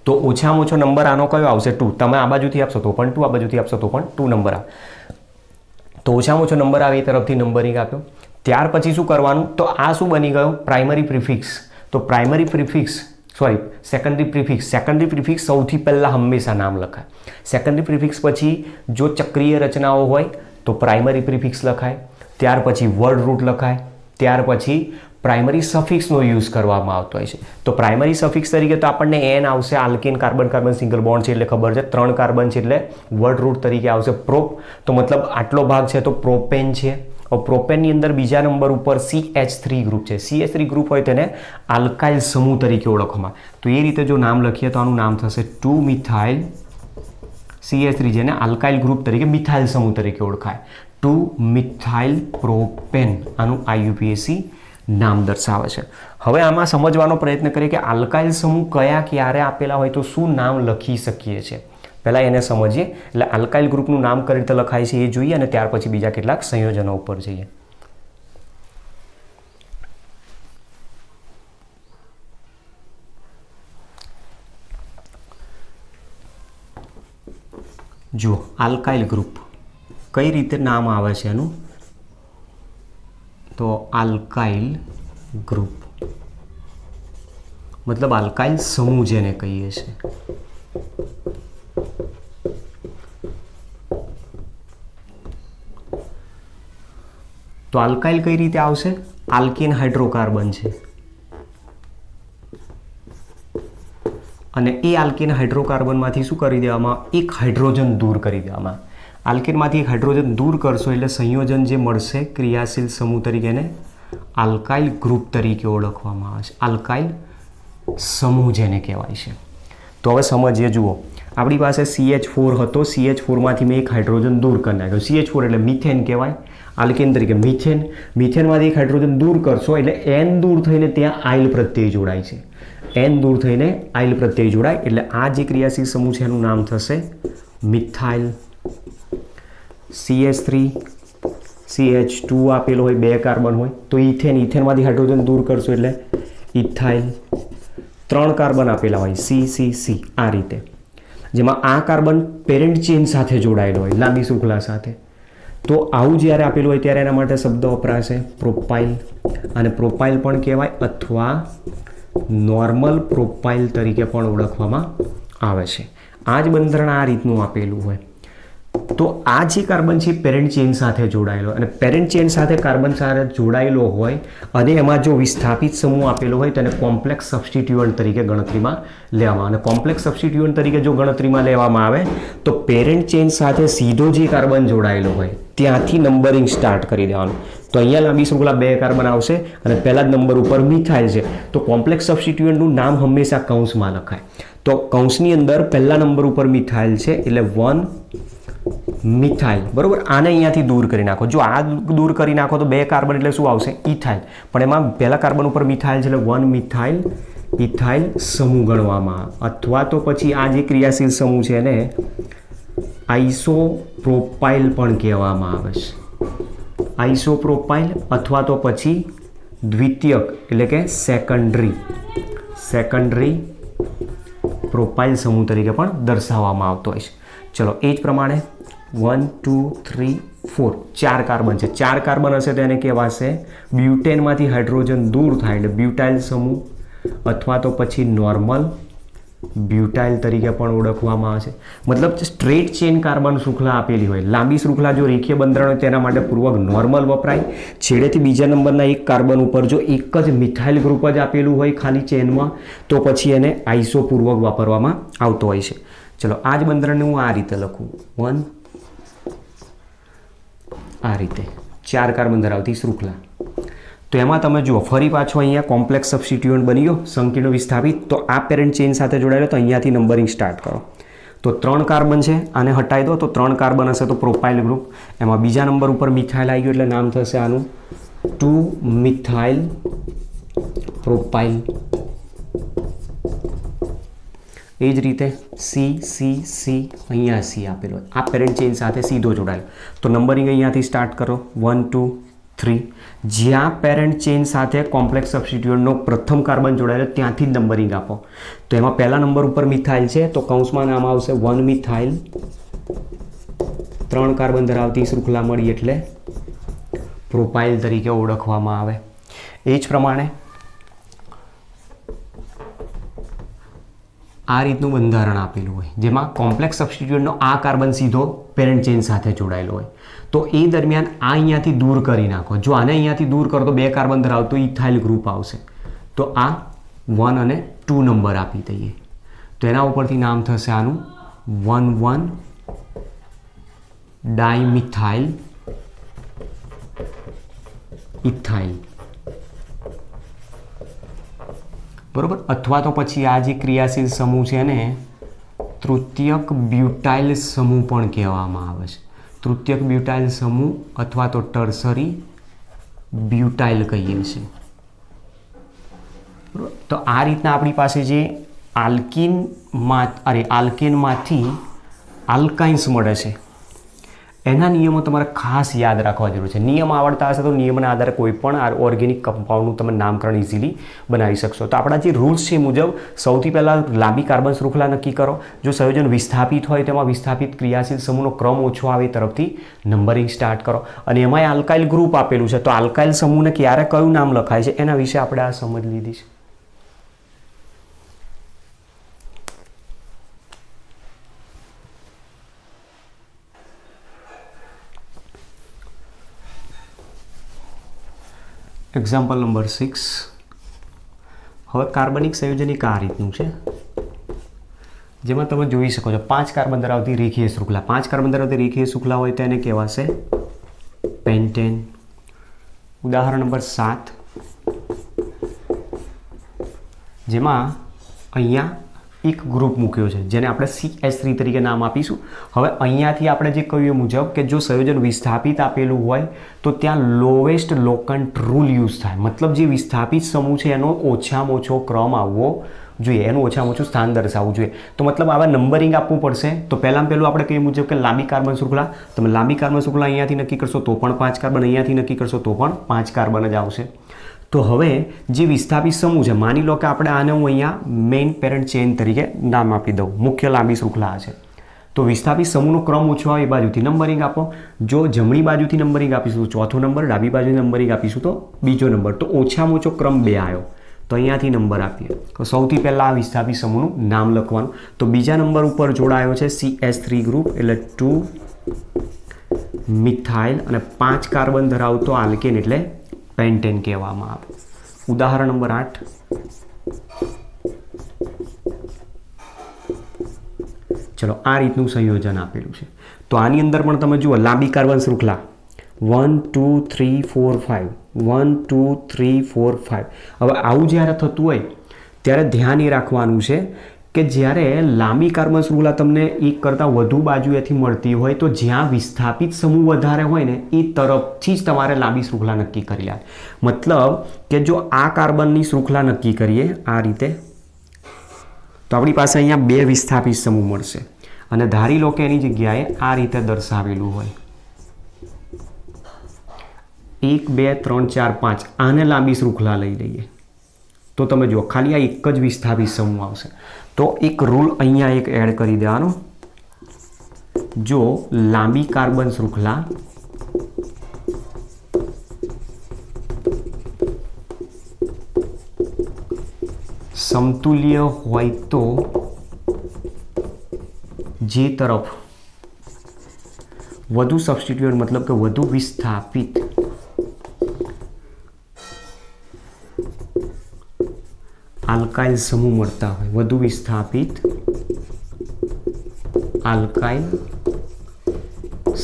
Speaker 1: તો ઓછામાં ઓછો નંબર આનો કયો આવશે? 2. તમે આ બાજુથી આપશો તો પણ 2, આ બાજુથી આપશો તો પણ 2 નંબર આવે. તો ઓછામાં ઓછો નંબર આવે એ તરફથી નંબરિંગ આપ્યો. ત્યાર પછી શું કરવાનું? તો આ શું બની ગયો? Primary prefix. તો primary prefix secondary prefix. Secondary prefix સૌથી પહેલાં હંમેશા નામ લખાય. સેકન્ડરી પ્રિફિક્સ પછી જો ચક્રીય રચનાઓ હોય તો પ્રાઇમરી પ્રિફિક્સ લખાય, ત્યાર પછી વર્ડ રૂટ લખાય, ત્યાર પછી પ્રાઇમરી સફિક્સનો યુઝ કરવામાં આવતો હોય છે. તો પ્રાઇમરી સફિક્સ તરીકે તો આપણને N આવશે, alkane carbon carbon single bond છે એટલે ખબર છે. 3 કાર્બન છે એટલે વર્ડ રૂટ તરીકે આવશે પ્રોપ. તો મતલબ આટલો ભાગ છે તો પ્રોપેન છે. પ્રોપેનની અંદર બીજા નંબર ઉપર CH3 ગ્રુપ છે. CH3 ગ્રુપ હોય તેને આલ્કાઇલ સમૂહ તરીકે ઓળખવામાં. તો એ રીતે જો નામ લખીએ તો આનું નામ થશે 2 મિથાઇલ CH3 જેને આલ્કાઇલ ગ્રુપ તરીકે મિથાઇલ સમૂહ તરીકે ઓળખાય. 2 મિથાઇલ પ્રોપેન આનું IUPAC નામ દર્શાવે છે. હવે આમાં સમજવાનો પ્રયત્ન કરીએ કે આલ્કાઇલ સમૂહ કયા ક્યારે આપેલા હોય તો શું નામ લખી શકીએ છીએ. પહેલાં એને સમજીએ. એટલે આલ્કાઇલ ગ્રુપનું નામ કઈ રીતે લખાય છે એ જોઈએ અને ત્યાર પછી બીજા કેટલાક સંયોજનો ઉપર જઈએ. જુઓ આલ્કાઇલ ગ્રુપ કઈ રીતે નામ આવે છે એનું, તો આલ્કાઇલ ગ્રુપ મતલબ આલ્કાઇલ સમૂહ જેને કહીએ છીએ. તો આલ્કાઇલ કઈ રીતે આવશે, આલ્કેન હાઇડ્રોકાર્બન છે અને એ આલ્કેન હાઇડ્રોકાર્બનમાંથી શું કરી દેવામાં, એક હાઇડ્રોજન દૂર કરી દેવામાં. આલ્કેનમાંથી એક હાઇડ્રોજન દૂર કરશો એટલે સંયોજન જે મળશે ક્રિયાશીલ સમૂહ તરીકે એને આલ્કાઇલ ગ્રુપ તરીકે ઓળખવામાં આવે છે. આલ્કાઇલ સમૂહ જેને કહેવાય છે. તો હવે સમજીએ. જુઓ આપણી પાસે CH4 હતો, CH4માંથી મેં એક હાઇડ્રોજન દૂર કરી નાખ્યો. CH4 એટલે મિથેન કહેવાય, આલ્કેન તરીકે મિથેન. મિથેનમાંથી એક હાઇડ્રોજન દૂર કરશો એટલે N દૂર થઈને ત્યાં આઇલ પ્રત્યય જોડાય છે. N દૂર થઈને આઇલ પ્રત્યય જોડાય એટલે આ જે ક્રિયાશીલ સમૂહ છે એનું નામ થશે મિથાઇલ. CH3 CH2 આપેલો હોય, 2 કાર્બન હોય તો ઇથેન, ઇથેનમાંથી હાઇડ્રોજન દૂર કરશો એટલે ઇથાઇલ. 3 કાર્બન આપેલા હોય CCC આ રીતે, જેમાં આ કાર્બન પેરેન્ટ ચેન સાથે જોડાયેલો હોય લાંબી શૃંખલા સાથે. તો આવું જ્યારે આપેલું હોય ત્યારે એના માટે શબ્દ વપરાશે પ્રોપાઇલ, અને પ્રોપાઇલ પણ કહેવાય અથવા નોર્મલ પ્રોપાઇલ તરીકે પણ ઓળખવામાં આવે છે. આ જ બંધારણ આ રીતનું આપેલું હોય. તો આ જે કાર્બન છે પેરેન્ટ ચેન સાથે જોડાયેલો, અને પેરેન્ટ ચેન સાથે કાર્બન સાથે જોડાયેલો હોય અને એમાં જો વિસ્થાપિત સમૂહ આપેલો હોય તેને કોમ્પ્લેક્સ સબસ્ટિટ્યુઅન્ટ તરીકે ગણતરીમાં લેવામાં. અને કોમ્પ્લેક્સ સબસ્ટિટ્યુઅન્ટ તરીકે જો ગણતરીમાં લેવામાં આવે તો પેરેન્ટ ચેન સાથે સીધો જે કાર્બન જોડાયેલો હોય ત્યાંથી નંબરિંગ સ્ટાર્ટ કરી દેવાનું. તો અહીંયા લાંબી શૃંખલા 2 કાર્બન આવશે અને પહેલા જ નંબર ઉપર મિથાઇલ છે. તો કોમ્પ્લેક્સ સબસ્ટિટ્યુઅન્ટનું નામ હંમેશા કૌંસમાં લખાય. તો કૌંસની અંદર પહેલા નંબર ઉપર મિથાઇલ છે એટલે 1 મિથાઇલ, બરોબર. આને અહીંયાથી દૂર કરી નાખો. જો આ દૂર કરી નાખો તો 2 કાર્બન એટલે શું આવશે, ઇથાઇલ. પણ એમાં પહેલા કાર્બન ઉપર મિથાઇલ છે એટલે 1 મિથાઇલ ઇથાઇલ સમૂહ ગણવામાં આવે. અથવા તો પછી આ જે ક્રિયાશીલ સમૂહ છે એને આઇસોપ્રોપાઇલ પણ કહેવામાં આવે છે. આઇસોપ્રોપાઇલ અથવા તો પછી દ્વિતીયક એટલે કે સેકન્ડરી પ્રોપાઇલ સમૂહ તરીકે પણ દર્શાવવામાં આવતો હોય છે. ચલો એ જ પ્રમાણે 1 2 3 4 4 કાર્બન છે. 4 કાર્બન હશે તો એને કહેવાશે બ્યુટેનમાંથી હાઇડ્રોજન દૂર થાય એટલે બ્યુટાઇલ સમૂહ અથવા તો પછી નોર્મલ બ્યુટાઇલ તરીકે પણ ઓળખવામાં આવે છે. મતલબ સ્ટ્રેટ ચેન કાર્બન શૃંખલા આપેલી હોય, લાંબી શૃંખલા જો રેખીય બંધારણ હોય તેના માટે પૂર્વક નોર્મલ વપરાય. છેડેથી બીજા નંબરના એક કાર્બન ઉપર જો એક જ મિથાઇલ ગ્રુપ જ આપેલું હોય ખાલી ચેનમાં તો પછી એને આઈસો પૂર્વક વાપરવામાં આવતો હોય છે. ચલો આ જ બંધારણને હું આ રીતે લખું, 1 આ રીતે 4 કાર્બન ધરાવતી શૃંખલા. તો એમાં તમે જુઓ ફરી પાછો અહીંયા કોમ્પ્લેક્સ સબસ્ટિટ્યુઅન્ટ બની ગયો સંકીર્ણ વિસ્થાપિત. તો આ પેરેન્ટ ચેન સાથે જોડાયેલો તો અહીંયાથી નંબરિંગ સ્ટાર્ટ કરો. તો 3 કાર્બન છે, આને હટાવી દો તો 3 કાર્બન હશે તો પ્રોપાઇલ ગ્રુપ. એમાં બીજા નંબર ઉપર મિથાઇલ આવી ગયું એટલે નામ થશે આનું 2 મિથાઇલ પ્રોપાઇલ. એ જ રીતે CCC અહીંયા C આપેલો હોય, આ પેરેન્ટ ચેન સાથે સીધો જોડાયેલો. તો નંબરિંગ અહીંયાથી સ્ટાર્ટ કરો 1 2 3. જ્યાં પેરેન્ટ ચેન સાથે કોમ્પ્લેક્સ સબસ્ટિટ્યુઅન્ટનો પ્રથમ કાર્બન જોડાયેલો ત્યાંથી જ નંબરિંગ આપો. તો એમાં પહેલા નંબર ઉપર મિથાઇલ છે તો કૌંસમાં નામ આવશે 1 મિથાઇલ. 3 કાર્બન ધરાવતી શૃંખલા મળી એટલે પ્રોપાઇલ તરીકે ઓળખવામાં આવે. એ જ પ્રમાણે આ રીતનું બંધારણ આપેલું હોય જેમાં કોમ્પ્લેક્સ સબસ્ટિટ્યુઅન્ટનો આ કાર્બન સીધો પેરેન્ટ ચેન સાથે જોડાયેલો હોય. તો એ દરમિયાન આ અહીંયાથી દૂર કરી નાખો. જો આને અહીંયાથી દૂર કરો તો 2 કાર્બન ધરાવતું ઇથાઇલ ગ્રુપ આવશે. તો આ 1 અને 2 નંબર આપી દઈએ તો એના ઉપરથી નામ થશે આનું 1 ડાયમિથાઇલ ઇથાઇલ, બરોબર. અથવા તો પછી આ જે ક્રિયાશીલ સમૂહ છે એને 3 તૃતીયક બ્યુટાઇલ સમૂહ પણ કહેવામાં આવે છે. તૃતીયક બ્યુટાઇલ સમૂહ અથવા તો ટર્સરી બ્યુટાઇલ કહીએ છીએ. તો આ રીતના આપણી પાસે જે આલ્કેનમાંથી આલ્કાઇન્સ મળે છે એના નિયમો તમારે ખાસ યાદ રાખવા જરૂર છે. નિયમ આવડતા હશે તો નિયમના આધારે કોઈ પણ ઓર્ગેનિક કમ્પાઉન્ડનું તમે નામકરણ ઇઝીલી બનાવી શકશો. તો આપણા જે રૂલ્સ છે મુજબ સૌથી પહેલાં લાંબી કાર્બન શૃંખલા નક્કી કરો. જો સંયોજન વિસ્થાપિત હોય તેમાં વિસ્થાપિત ક્રિયાશીલ સમૂહનો ક્રમ ઓછો આવે એ તરફથી નંબરિંગ સ્ટાર્ટ કરો. અને એમાંય આલ્કાઇલ ગ્રુપ આપેલું છે તો આલ્કાઇલ સમૂહને ક્યારે કયું નામ લખાય છે એના વિશે આપણે આ સમજ લીધી છે. Example number 6. હવે કાર્બનિક સંયોજનિક આ રીતનું છે જેમાં તમે જોઈ શકો છો 5 કાર્બન ધરાવતી રેખીય શૃંખલા. 5 કાર્બન ધરાવતી રેખીય શૃંખલા હોય તો એને કહેવાશે પેન્ટેન. ઉદાહરણ નંબર 7 જેમાં અહીંયા એક ગ્રુપ મૂક્યો છે જેને આપણે CH3 તરીકે નામ આપીશું. હવે અહીંયાથી આપણે જે કહ્યું મુજબ કે જો સંયોજન વિસ્થાપિત આપેલું હોય તો ત્યાં લોવેસ્ટ લોકન્ટ રૂલ યુઝ થાય. મતલબ જે વિસ્થાપિત સમૂહ છે એનો ઓછામાં ઓછો ક્રમ આવવો જોઈએ, એનું ઓછામાં ઓછું સ્થાન દર્શાવવું જોઈએ. તો મતલબ આવા નંબરિંગ આપવું પડશે. તો પહેલું આપણે કહીએ મુજબ કે લાંબી કાર્બન શૃંખલા, તમે લાંબી કાર્બન શૃંખલા અહીંયાથી નક્કી કરશો તો પણ 5 કાર્બન, અહીંયાથી નક્કી કરશો તો પણ 5 કાર્બન જ આવશે. તો હવે જે વિસ્થાપિત સમૂહ છે, માની લો કે આપણે આને હું અહીંયા મેઇન પેરેન્ટ ચેઇન તરીકે નામ આપી દઉં, મુખ્ય લાંબી શૃંખલા છે. તો વિસ્થાપિત સમૂહનો ક્રમ ઓછો આવે એ બાજુથી નંબરિંગ આપો. જો જમણી બાજુથી નંબરિંગ આપીશું તો ચોથો નંબર, ડાબી બાજુથી નંબરિંગ આપીશું તો બીજો નંબર. તો ઓછામાં ઓછો ક્રમ 2 આવ્યો તો અહીંયાથી નંબર આપીએ. તો સૌથી પહેલાં આ વિસ્થાપિત સમૂહનું નામ લખવાનું. તો બીજા નંબર ઉપર જોડાયો છે CH3 ગ્રુપ એટલે 2 મિથાઇલ અને 5 કાર્બન ધરાવતો આલ્કેન એટલે પેન્ટેન કહેવામાં આવે. ઉદાહરણ નંબર 8. ચલો આ રીતનું સંયોજન આપેલું છે. તો આની અંદર પણ તમે જુઓ લાંબી કાર્બન શૃંખલા 1 2 3 4 5 1 2 3 4 5. હવે આવું જ્યારે થતું હોય ત્યારે ધ્યાન એ રાખવાનું છે કે જ્યારે લાંબી કાર્બન શૃંખલા તમને એક કરતાં વધુ બાજુએથી મળતી હોય તો જ્યાં વિસ્થાપિત સમૂહ વધારે હોય ને એ તરફથી જ તમારે લાંબી શૃંખલા નક્કી કરી લેવાની. મતલબ કે જો આ કાર્બનની શૃંખલા નક્કી કરીએ આ રીતે તો આપણી પાસે અહીંયા 2 વિસ્થાપિત સમૂહ મળશે અને ધારી લો કે એની જગ્યાએ આ રીતે દર્શાવેલું હોય 1 2 3 4 5. આને લાંબી શૃંખલા લઈ લઈએ તો તમે જુઓ ખાલી આ એક જ વિસ્થાપિત સમૂહ આવશે. તો એક રૂલ અહીંયા એક એડ કરી દેવાનો. જો લાંબી કાર્બન શૃંખલા સમતુલ્ય હોય તો જે તરફ વધુ સબસ્ટિટ્યુઅન્ટ મતલબ કે વધુ વિસ્થાપિત આલ્કાઇલ સમૂહ મળતા હોય, વધુ વિસ્થાપિત આલ્કાઇલ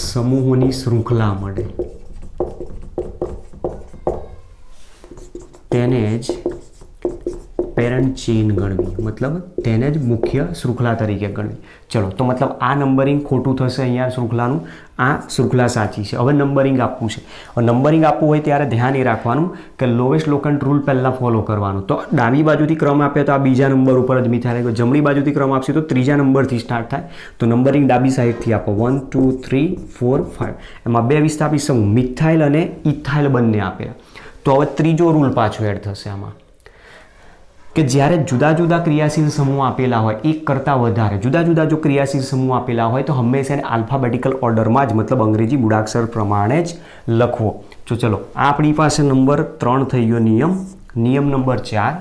Speaker 1: સમૂહોની શૃંખલા મળે તેને જ પેરેન્ટ ચેઇન ગણવી, મતલબ તેને જ મુખ્ય શૃંખલા તરીકે ગણવી. ચલો તો મતલબ આ નંબરિંગ ખોટું થશે અહીંયા શૃંખલાનું, આ શૃંખલા સાચી છે. હવે નંબરિંગ આપવું છે. નંબરિંગ આપવું હોય ત્યારે ધ્યાન એ રાખવાનું કે લોવેસ્ટ લોકન્ટ રૂલ પહેલાં ફોલો કરવાનો. તો ડાબી બાજુથી ક્રમ આપ્યો તો આ બીજા નંબર ઉપર જ મિથાઇલ, જમણી બાજુથી ક્રમ આપશે તો ત્રીજા નંબરથી સ્ટાર્ટ થાય. તો નંબરિંગ ડાબી સાઈડથી આપો 1 2 3 4 5. એમાં 2 વિસ્થાપિત સમૂહ મિથાઇલ અને ઇથાઇલ બંને આપ્યા. તો હવે ત્રીજો રૂલ પાછો એડ થશે આમાં કે જ્યારે જુદા જુદા ક્રિયાશીલ સમૂહ આપેલા હોય, એક કરતાં વધારે જુદા જુદા જો ક્રિયાશીલ સમૂહ આપેલા હોય તો હંમેશા એને આલ્ફાબેટિકલ ઓર્ડરમાં જ મતલબ અંગ્રેજી મૂળાક્ષર પ્રમાણે જ લખવો. તો ચલો આ આપણી પાસે નંબર 3 થઈ ગયો નિયમ. નિયમ નંબર 4.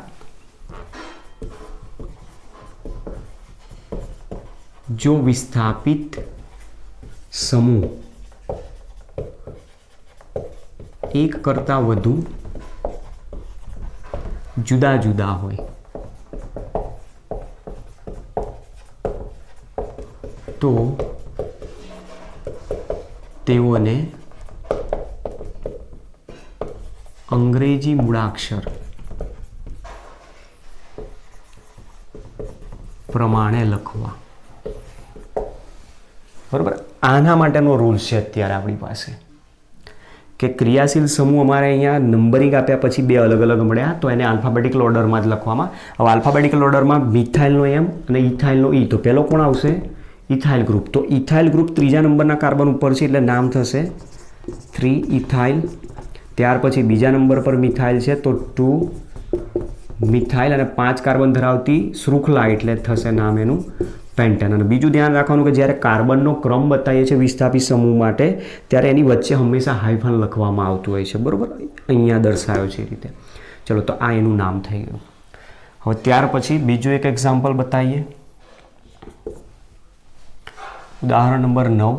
Speaker 1: જો વિસ્થાપિત સમૂહ એક કરતાં વધુ જુદા જુદા હોય તો તેઓને અંગ્રેજી મૂળાક્ષર પ્રમાણે લખવા. બરાબર. આના માટેનો રૂલ્સ છે અત્યારે આપણી પાસે કે ક્રિયાશીલ સમૂહ અમારે અહીંયા નંબરિંગ આપ્યા પછી બે અલગ અલગ મળ્યા તો એને આલ્ફાબેટિકલ ઓર્ડરમાં જ લખવામાં. હવે આલ્ફાબેટિકલ ઓર્ડરમાં મિથાઇલનો એમ અને ઇથાઇલનો ઈ, તો પહેલો કોણ આવશે? Ethyl group. તો ઇથાઇલ ગ્રુપ ત્રીજા નંબરના કાર્બન ઉપર છે એટલે નામ થશે 3 ઇથાઇલ. ત્યાર પછી બીજા નંબર પર મિથાઇલ છે તો 2 મિથાઇલ અને 5 કાર્બન ધરાવતી શૃંખલા એટલે થશે નામ એનું પેન્ટેન. અને બીજું ધ્યાન રાખવાનું કે જ્યારે કાર્બનનો ક્રમ બતાવીએ છીએ વિસ્થાપિત સમૂહ માટે ત્યારે એની વચ્ચે હંમેશા હાઇફન લખવામાં આવતું હોય છે. બરાબર, અહીંયા દર્શાવ્યો છે એ રીતે. ચલો, તો આ એનું નામ થઈ ગયું. હવે ત્યાર પછી બીજું એક એક્ઝામ્પલ બતાવીએ. ઉદાહરણ નંબર 9.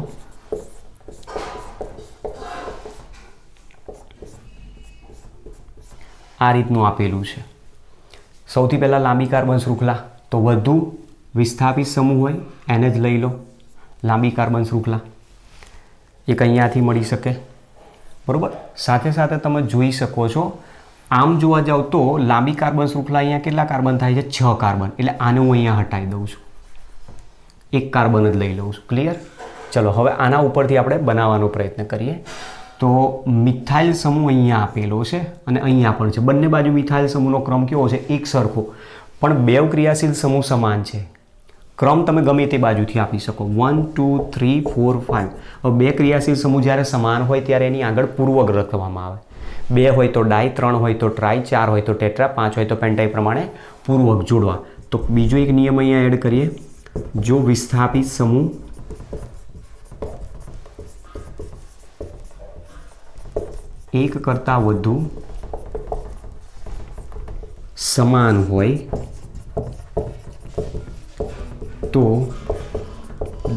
Speaker 1: આ રીતનું આપેલું છે. સૌથી પહેલાં લાંબી કાર્બન શૃંખલા, તો વધુ વિસ્થાપિત સમૂહ હોય એને જ લઈ લો. લાંબી કાર્બન શૃંખલા એક અહીંયાથી મળી શકે. બરાબર. સાથે સાથે તમે જોઈ શકો છો આમ જોવા જાવ તો લાંબી કાર્બન શૃંખલા અહીંયા કેટલા કાર્બન થાય છે? 6 કાર્બન. એટલે આને હું અહીંયા હટાવી દઉં છું, એક કાર્બન જ લઈ લઉં છું. ક્લિયર? ચલો, હવે આના ઉપરથી આપણે બનાવવાનો પ્રયત્ન કરીએ. તો મિથાઇલ સમૂહ અહીંયા આપેલો છે અને અહીંયા પણ છે. બંને બાજુ મિથાઇલ સમૂહનો ક્રમ કેવો છે? એક સરખો. પણ બે ક્રિયાશીલ સમૂહ સમાન છે. ક્રમ તમે ગમે તે બાજુથી આપી શકો. 1 2 3 4 5. હવે બે ક્રિયાશીલ સમૂહ જ્યારે સમાન હોય ત્યારે એની આગળ પૂર્વક લખવામાં આવે. 2 હોય તો ડાય, 3 હોય તો ટ્રાય, 4 હોય તો ટેટ્રા, 5 હોય તો પેન્ટાઈ પ્રમાણે પૂર્વક જોડવા. તો બીજો એક નિયમ અહીંયા એડ કરીએ. જો વિસ્થાપિત સમૂહ એક કરતાં વધુ સમાન હોય તો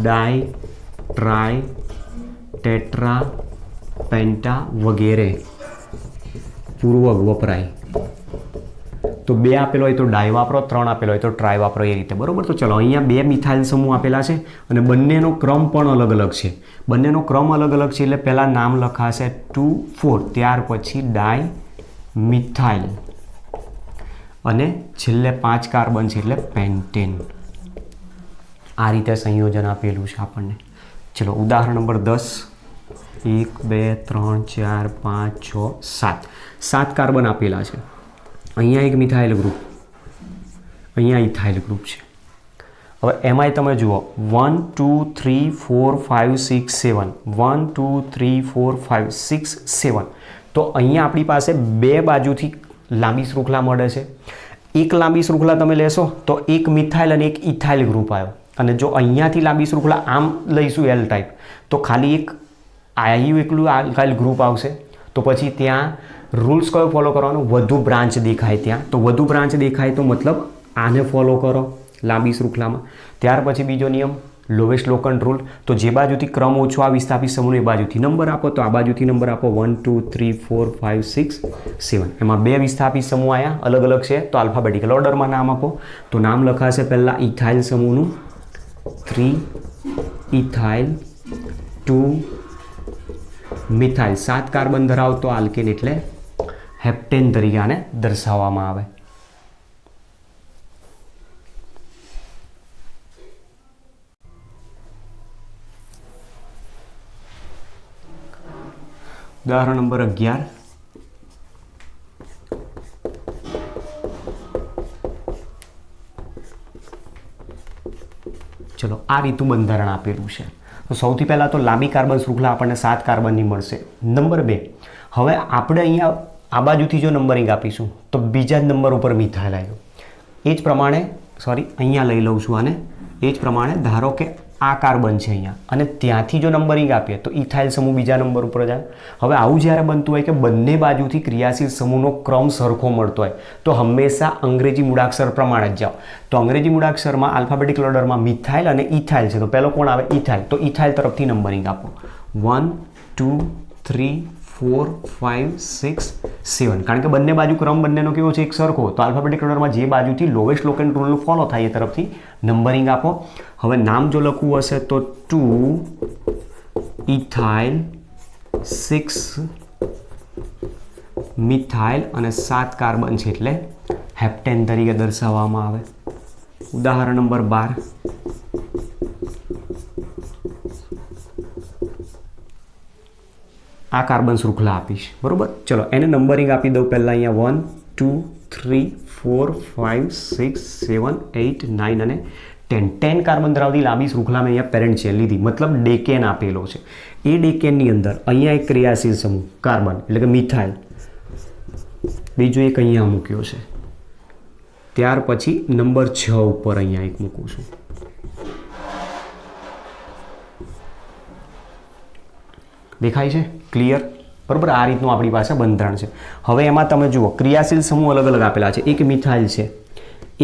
Speaker 1: ડાય, ટ્રાય, ટેટ્રા, પેન્ટા વગેરે પૂર્વક વપરાય. તો 2 આપેલો હોય તો ડાય વાપરો, 3 આપેલો હોય તો ટ્રાય વાપરો, એ રીતે. બરાબર. તો ચલો, અહીંયા 2 મિથાઇલ સમૂહ આપેલા છે અને બંનેનો ક્રમ પણ અલગ અલગ છે. બંનેનો ક્રમ અલગ અલગ છે એટલે પહેલાં નામ લખાશે 2 4, ત્યાર પછી ડાય મિથાઇલ અને છેલ્લે 5 કાર્બન છે એટલે પેન્ટેન. આ રીતે સંયોજન આપેલું છે આપણને. ચલો, ઉદાહરણ નંબર 10. 1 2 3 4 5 6 7. 7 કાર્બન આપેલા છે. અહીંયા એક મિથાઇલ ગ્રુપ, અહીંયા ઇથાઇલ ગ્રુપ છે. હવે એમાંય તમે જુઓ 1 2 3 4 5 6 7, 1 2 3 4 5 6 7. તો અહીંયા આપણી પાસે બે બાજુથી લાંબી શૃંખલા મળે છે. એક લાંબી શૃંખલા તમે લેશો તો એક મિથાઇલ અને એક ઇથાઇલ ગ્રુપ આવ્યો. અને જો અહીંયાથી લાંબી શૃંખલા આમ લઈશું એલ ટાઈપ, તો ખાલી એક આયુ એકલું આલ્કાઇલ ગ્રુપ આવશે. તો પછી ત્યાં રૂલ્સ કયો ફોલો કરવાનો? વધુ બ્રાન્ચ દેખાય ત્યાં. તો વધુ બ્રાન્ચ દેખાય તો મતલબ આને ફોલો કરો લાંબી શૃંખલામાં. ત્યાર પછી બીજો નિયમ લોવેસ્ટ લોકન્ટ રૂલ. તો જે બાજુથી ક્રમ ઓછો આ વિસ્થાપિત સમૂહ એ બાજુથી નંબર આપો. તો આ બાજુથી નંબર આપો 1 2 3 4 5 6 7. એમાં બે વિસ્થાપિત સમૂહ આવ્યા, અલગ અલગ છે તો આલ્ફાબેટિકલ ઓર્ડરમાં નામ આપો. તો નામ લખાશે પહેલાં ઇથાઇલ સમૂહનું 3 ઇથાઇલ 2 મિથાઇલ. 7 કાર્બન ધરાવતો આલ્કેન એટલે હેપ્ટેન તરીકે આને દર્શાવવામાં આવે. ઉદાહરણ નંબર 11. ચલો, આ રીતનું બંધારણ આપેલું છે. તો સૌથી પહેલાં તો લાંબી કાર્બન શૃંખલા આપણને 7 કાર્બનની મળશે. નંબર 2, હવે આપણે અહીંયા આ બાજુથી જો નંબરિંગ આપીશું તો બીજા જ નંબર ઉપર મિથાઇલ આવ્યો. એ જ પ્રમાણે અહીંયા લઈ લઉં છું આને. એ જ પ્રમાણે ધારો કે આ કાર્બન છે અહીંયા અને ત્યાંથી જો નંબરિંગ આપીએ તો ઇથાઇલ સમૂહ બીજા નંબર ઉપર જાય. હવે આવું જ્યારે બનતું હોય કે બંને બાજુથી ક્રિયાશીલ સમૂહનો ક્રમ સરખો મળતો હોય તો હંમેશા અંગ્રેજી મૂળાક્ષર પ્રમાણે જ જાઓ. તો અંગ્રેજી મૂળાક્ષરમાં આલ્ફાબેટિકલ ઓર્ડરમાં મિથાઇલ અને ઇથાઇલ છે. તો પહેલો કોણ આવે? ઇથાઇલ. તો ઇથાઇલ તરફથી નંબરિંગ આપો 1 2 3 4 5 6 7. કારણ કે બંને બાજુ ક્રમ બંનેનો કેવો છે? એક સરખો. તો આલ્ફાબેટિક ઓર્ડરમાં જે બાજુથી લોવેસ્ટ લોકેન્ટ રૂલનું ફોલો થાય એ તરફથી નંબરિંગ આપો. હવે નામ જો લખવું હશે તો 2 ઇથાઇલ 6 મિથાઇલ અને 7 કાર્બન છે એટલે હેપ્ટેન તરીકે દર્શાવવામાં આવે. ઉદાહરણ નંબર 12. આ કાર્બન શૃંખલા આપીશ, બરાબર. ચલો એને નંબરિંગ આપી દઉં પહેલાં અહીંયા 1 2 3 4 5 6 7 8 9 અને 10 કાર્બન ધરાવતી લાંબી શૃંખલા મેં અહીંયા પેરેન્ટ ચેન લીધી, મતલબ ડેકેન આપેલો છે. એ ડેકેનની અંદર અહીંયા એક ક્રિયાશીલ સમૂહ કાર્બન એટલે કે મિથાઇલ, બીજો એક અહીંયા મૂક્યો છે. ત્યાર પછી નંબર 6 ઉપર અહીંયા એક મૂકું છું. દેખાય છે? ક્લિયર? બરાબર. આ રીતનું આપણી પાસે બંધારણ છે. હવે એમાં તમે જુઓ ક્રિયાશીલ સમૂહ અલગ અલગ આપેલા છે. એક મિથાઇલ છે,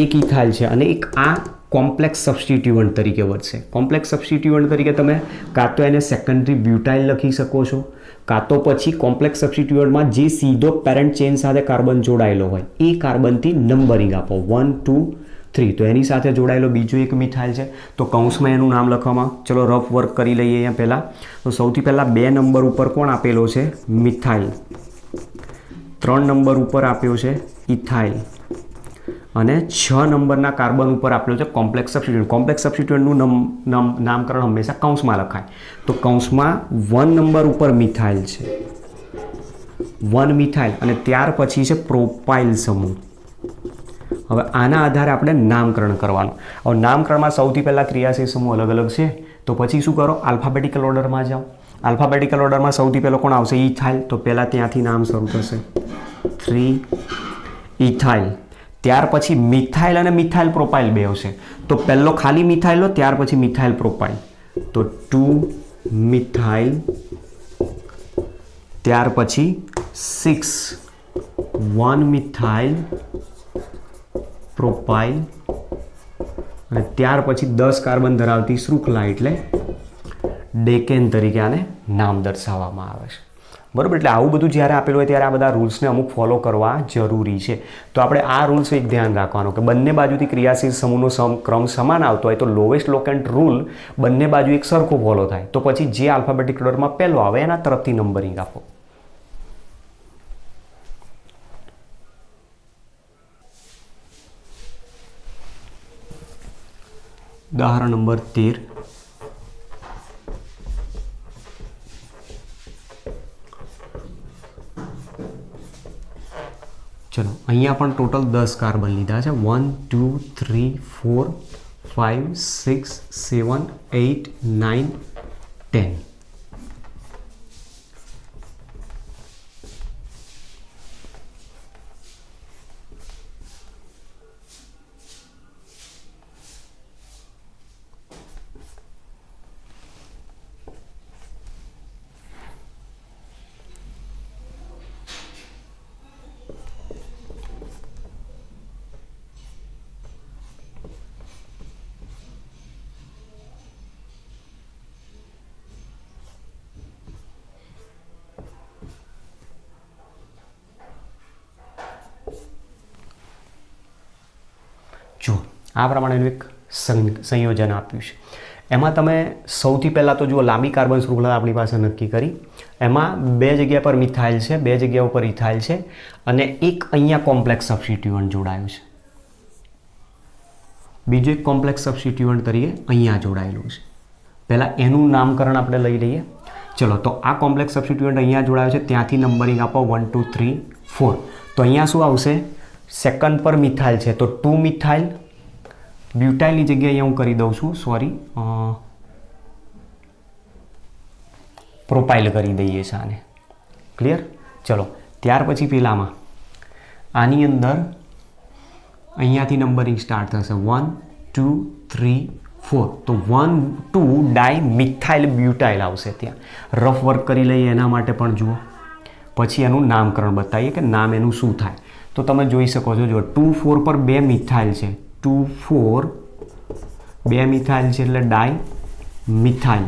Speaker 1: એક ઇથાઇલ છે અને એક આ કોમ્પ્લેક્સ સબસ્ટિટ્યુઅન્ટ તરીકે વધશે. કોમ્પ્લેક્સ સબસ્ટિટ્યુઅન્ટ તરીકે તમે કાં તો એને સેકન્ડરી બ્યુટાઇલ લખી શકો છો, કાં તો પછી કોમ્પ્લેક્સ સબસ્ટિટ્યુઅન્ટમાં જે સીધો પેરેન્ટ ચેન સાથે કાર્બન જોડાયેલો હોય એ કાર્બનથી નંબરિંગ આપો 1 2 3. તો એની સાથે જોડાયેલો બીજો એક મિથાઇલ છે, તો કૌંસમાં એનું નામ લખવામાં. ચલો રફ વર્ક કરી લઈએ અહીંયા પહેલાં. તો સૌથી પહેલાં 2 નંબર ઉપર કોણ આપેલો છે? મિથાઇલ. 3 નંબર ઉપર આપ્યો છે ઇથાઇલ અને 6 નંબરના કાર્બન ઉપર આપેલો છે કોમ્પ્લેક્સ સબસ્ટિટ્યુઅન્ટ. કોમ્પ્લેક્સ સબસ્ટિટ્યુઅન્ટનું નામકરણ હંમેશા કૌંસમાં લખાય. તો કૌંસમાં 1 નંબર ઉપર મિથાઇલ છે, 1 મિથાઇલ અને ત્યાર પછી છે પ્રોપાઇલ સમૂહ. હવે આના આધારે આપણે નામકરણ કરવાનું. હવે નામકરણમાં સૌથી પહેલાં ક્રિયાશીલ સમૂહ અલગ અલગ છે, તો પછી શું કરો? આલ્ફાબેટિકલ ઓર્ડરમાં જાઓ. આલ્ફાબેટિકલ ઓર્ડરમાં સૌથી પહેલો કોણ આવશે? ઇથાઇલ. તો પહેલાં ત્યાંથી નામ શરૂ થશે 3 ઇથાઇલ. ત્યાર પછી મિથાઇલ અને મિથાઇલ પ્રોપાઇલ બે આવશે. તો પહેલો ખાલી મિથાઇલ લો, ત્યાર પછી મિથાઇલ પ્રોપાઇલ. તો 2 મિથાઇલ, ત્યાર પછી 6 1 મિથાઇલ પ્રોપાઇલ અને ત્યાર પછી 10 કાર્બન ધરાવતી શૃંખલા એટલે ડેકેન તરીકે આને નામ દર્શાવવામાં આવે છે. બરાબર. એટલે આવું બધું જ્યારે આપેલું હોય ત્યારે આ બધા રૂલ્સને અમુક ફોલો કરવા જરૂરી છે. તો આપણે આ રૂલ્સ એક ધ્યાન રાખવાનું કે બંને બાજુથી ક્રિયાશીલ સમૂહનો ક્રમ સમાન આવતો હોય તો લોએસ્ટ લોકેન્ટ રૂલ બંને બાજુ એક સરખો ફોલો થાય. તો પછી જે આલ્ફાબેટિક ઓર્ડરમાં પહેલો આવે એના તરફથી નંબરિંગ આપો. ઉદાહરણ નંબર 13. ચલો અહીંયા પણ ટોટલ 10 કાર્બન લીધા છે. 1 2 3 4 5 6 7 8 9 10. જો આ પ્રમાણેનું એક સંયોજન આપ્યું છે. એમાં તમે સૌથી પહેલાં તો જુઓ લાંબી કાર્બન શૃંખલા આપણી પાસે નક્કી કરી. એમાં 2 જગ્યા પર મિથાઇલ છે, 2 જગ્યા ઉપર ઇથાઇલ છે અને એક અહીંયા કોમ્પ્લેક્સ સબસ્ટિટ્યુઅન્ટ જોડાયું છે. બીજું એક કોમ્પ્લેક્સ સબસ્ટિટ્યુઅન્ટ તરીકે અહીંયા જોડાયેલું છે. પહેલાં એનું નામકરણ આપણે લઈ લઈએ. ચલો તો આ કોમ્પ્લેક્સ સબસ્ટિટ્યુઅન્ટ અહીંયા જોડાયો છે, ત્યાંથી નંબરિંગ આપો 1 2 3 4. તો અહીંયા શું આવશે? સેકન્ડ પર મિથાઇલ છે તો 2 મિથાઇલ. બ્યુટાઇલની જગ્યાએ અહીંયા હું કરી દઉં છું, સોરી, પ્રોપાઇલ કરી દઈએ છીએ આને. ક્લિયર? ચલો ત્યાર પછી પેલામાં આની અંદર અહીંયાથી નંબરિંગ સ્ટાર્ટ થશે 1 2 3 4. તો 1 2 ડાય મિથાઇલ બ્યુટાઇલ આવશે. ત્યાં રફ વર્ક કરી લઈએ એના માટે પણ જુઓ, પછી એનું નામકરણ બતાવીએ કે નામ એનું શું થાય. તો તમે જોઈ શકો છો, જો 2 4 પર 2 મિથાઇલ છે, 2 4 2 મિથાઇલ છે એટલે ડાય મિથાઇલ.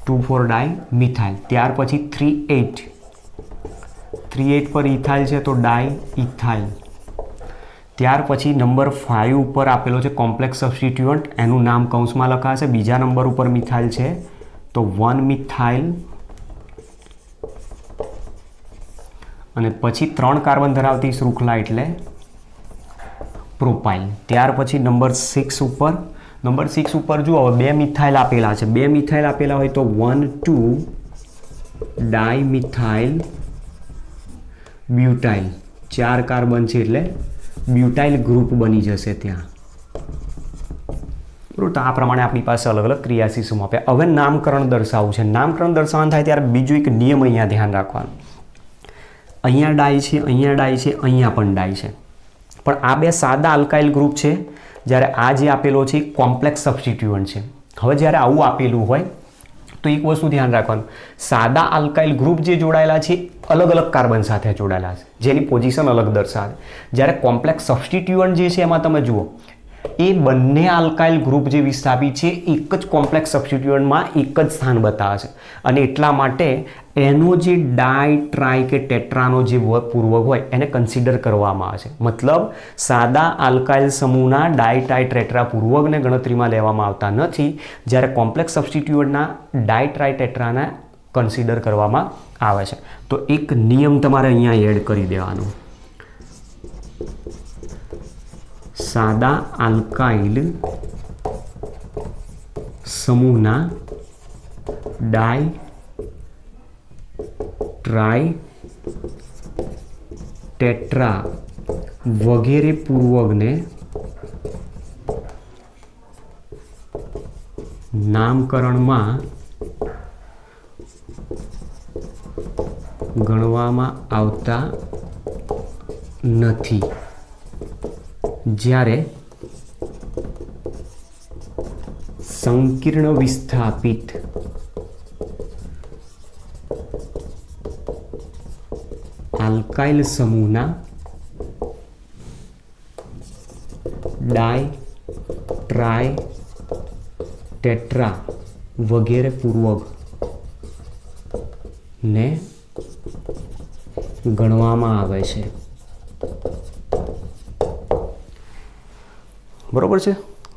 Speaker 1: 2 4 ડાય મિથાઇલ. ત્યાર પછી 3 8 3 8 પર ઇથાઇલ છે તો ડાય ઇથાઇલ. ત્યાર પછી નંબર 5 ઉપર આપેલો છે કોમ્પ્લેક્સ સબસ્ટિટ્યુઅન્ટ, એનું નામ કૌંસમાં લખાશે. બીજા નંબર ઉપર મિથાઇલ છે તો 1 મિથાઇલ અને પછી 3 કાર્બન ધરાવતી શૃંખલા એટલે પ્રોપાઇલ. ત્યાર પછી નંબર 6 ઉપર નંબર 6 ઉપર જુઓ, હવે 2 મિથાઇલ આપેલા છે. 2 મિથાઇલ આપેલા હોય તો 1,2 ડાયમિથાઇલ બ્યુટાઇલ. 4 કાર્બન છે એટલે બ્યુટાઇલ ગ્રુપ બની જશે ત્યાં. બરાબર. તો આ પ્રમાણે આપણી પાસે અલગ અલગ ક્રિયાશીલ સમૂહ આપ્યા. હવે નામકરણ દર્શાવવું છે. નામકરણ દર્શાવવાનું થાય ત્યારે બીજું એક નિયમ અહીંયા ધ્યાન રાખવાનું. અહીંયા ડાય છે, અહીંયા ડાય છે, અહીંયા પણ ડાય છે, પણ આ બે સાદા આલ્કાઇલ ગ્રુપ છે, જ્યારે આ જે આપેલો છે એ કોમ્પ્લેક્સ સબસ્ટિટ્યુઅન્ટ છે. હવે જ્યારે આવું આપેલું હોય તો એક વસ્તુ ધ્યાન રાખવાનું, સાદા આલ્કાઇલ ગ્રુપ જે જોડાયેલા છે અલગ અલગ કાર્બન સાથે જોડાયેલા છે, જેની પોઝિશન અલગ દર્શાવે. જ્યારે કોમ્પ્લેક્સ સબસ્ટિટ્યુઅન્ટ જે છે એમાં તમે જુઓ, એ બંને આલ્કાઇલ ગ્રુપ જે વિસ્થાપિત છે એક જ કોમ્પ્લેક્સ સબસ્ટિટ્યુઅન્ટમાં એક જ સ્થાન બતાવે છે, અને એટલા માટે એનો જે ડાય, ટ્રાય કે ટેટ્રાનો જે પૂર્વક હોય એને કન્સિડર કરવામાં આવે છે. મતલબ સાદા આલ્કાઇલ સમૂહના ડાય, ટ્રાય, ટેટ્રા પૂર્વકને ગણતરીમાં લેવામાં આવતા નથી, જ્યારે કોમ્પ્લેક્સ સબસ્ટિટ્યુઅન્ટના ડાય, ટ્રાય, ટેટ્રાના કન્સિડર કરવામાં આવે છે. તો એક નિયમ તમારે અહીંયા એડ કરી દેવાનો. સાદા આલ્કાઇલ સમૂહના ડાય, ટ્રાય, ટેટ્રા વગેરે પૂર્વકને નામકરણમાં ગણવામાં આવતા નથી, જ્યારે સંકીર્ણ વિસ્થાપિત આલ્કાઇલ સમૂહના ડાય, ટ્રાય, ટેટ્રા વગેરે પૂર્વક ને ગણવામાં આવે છે. બરોબર છે.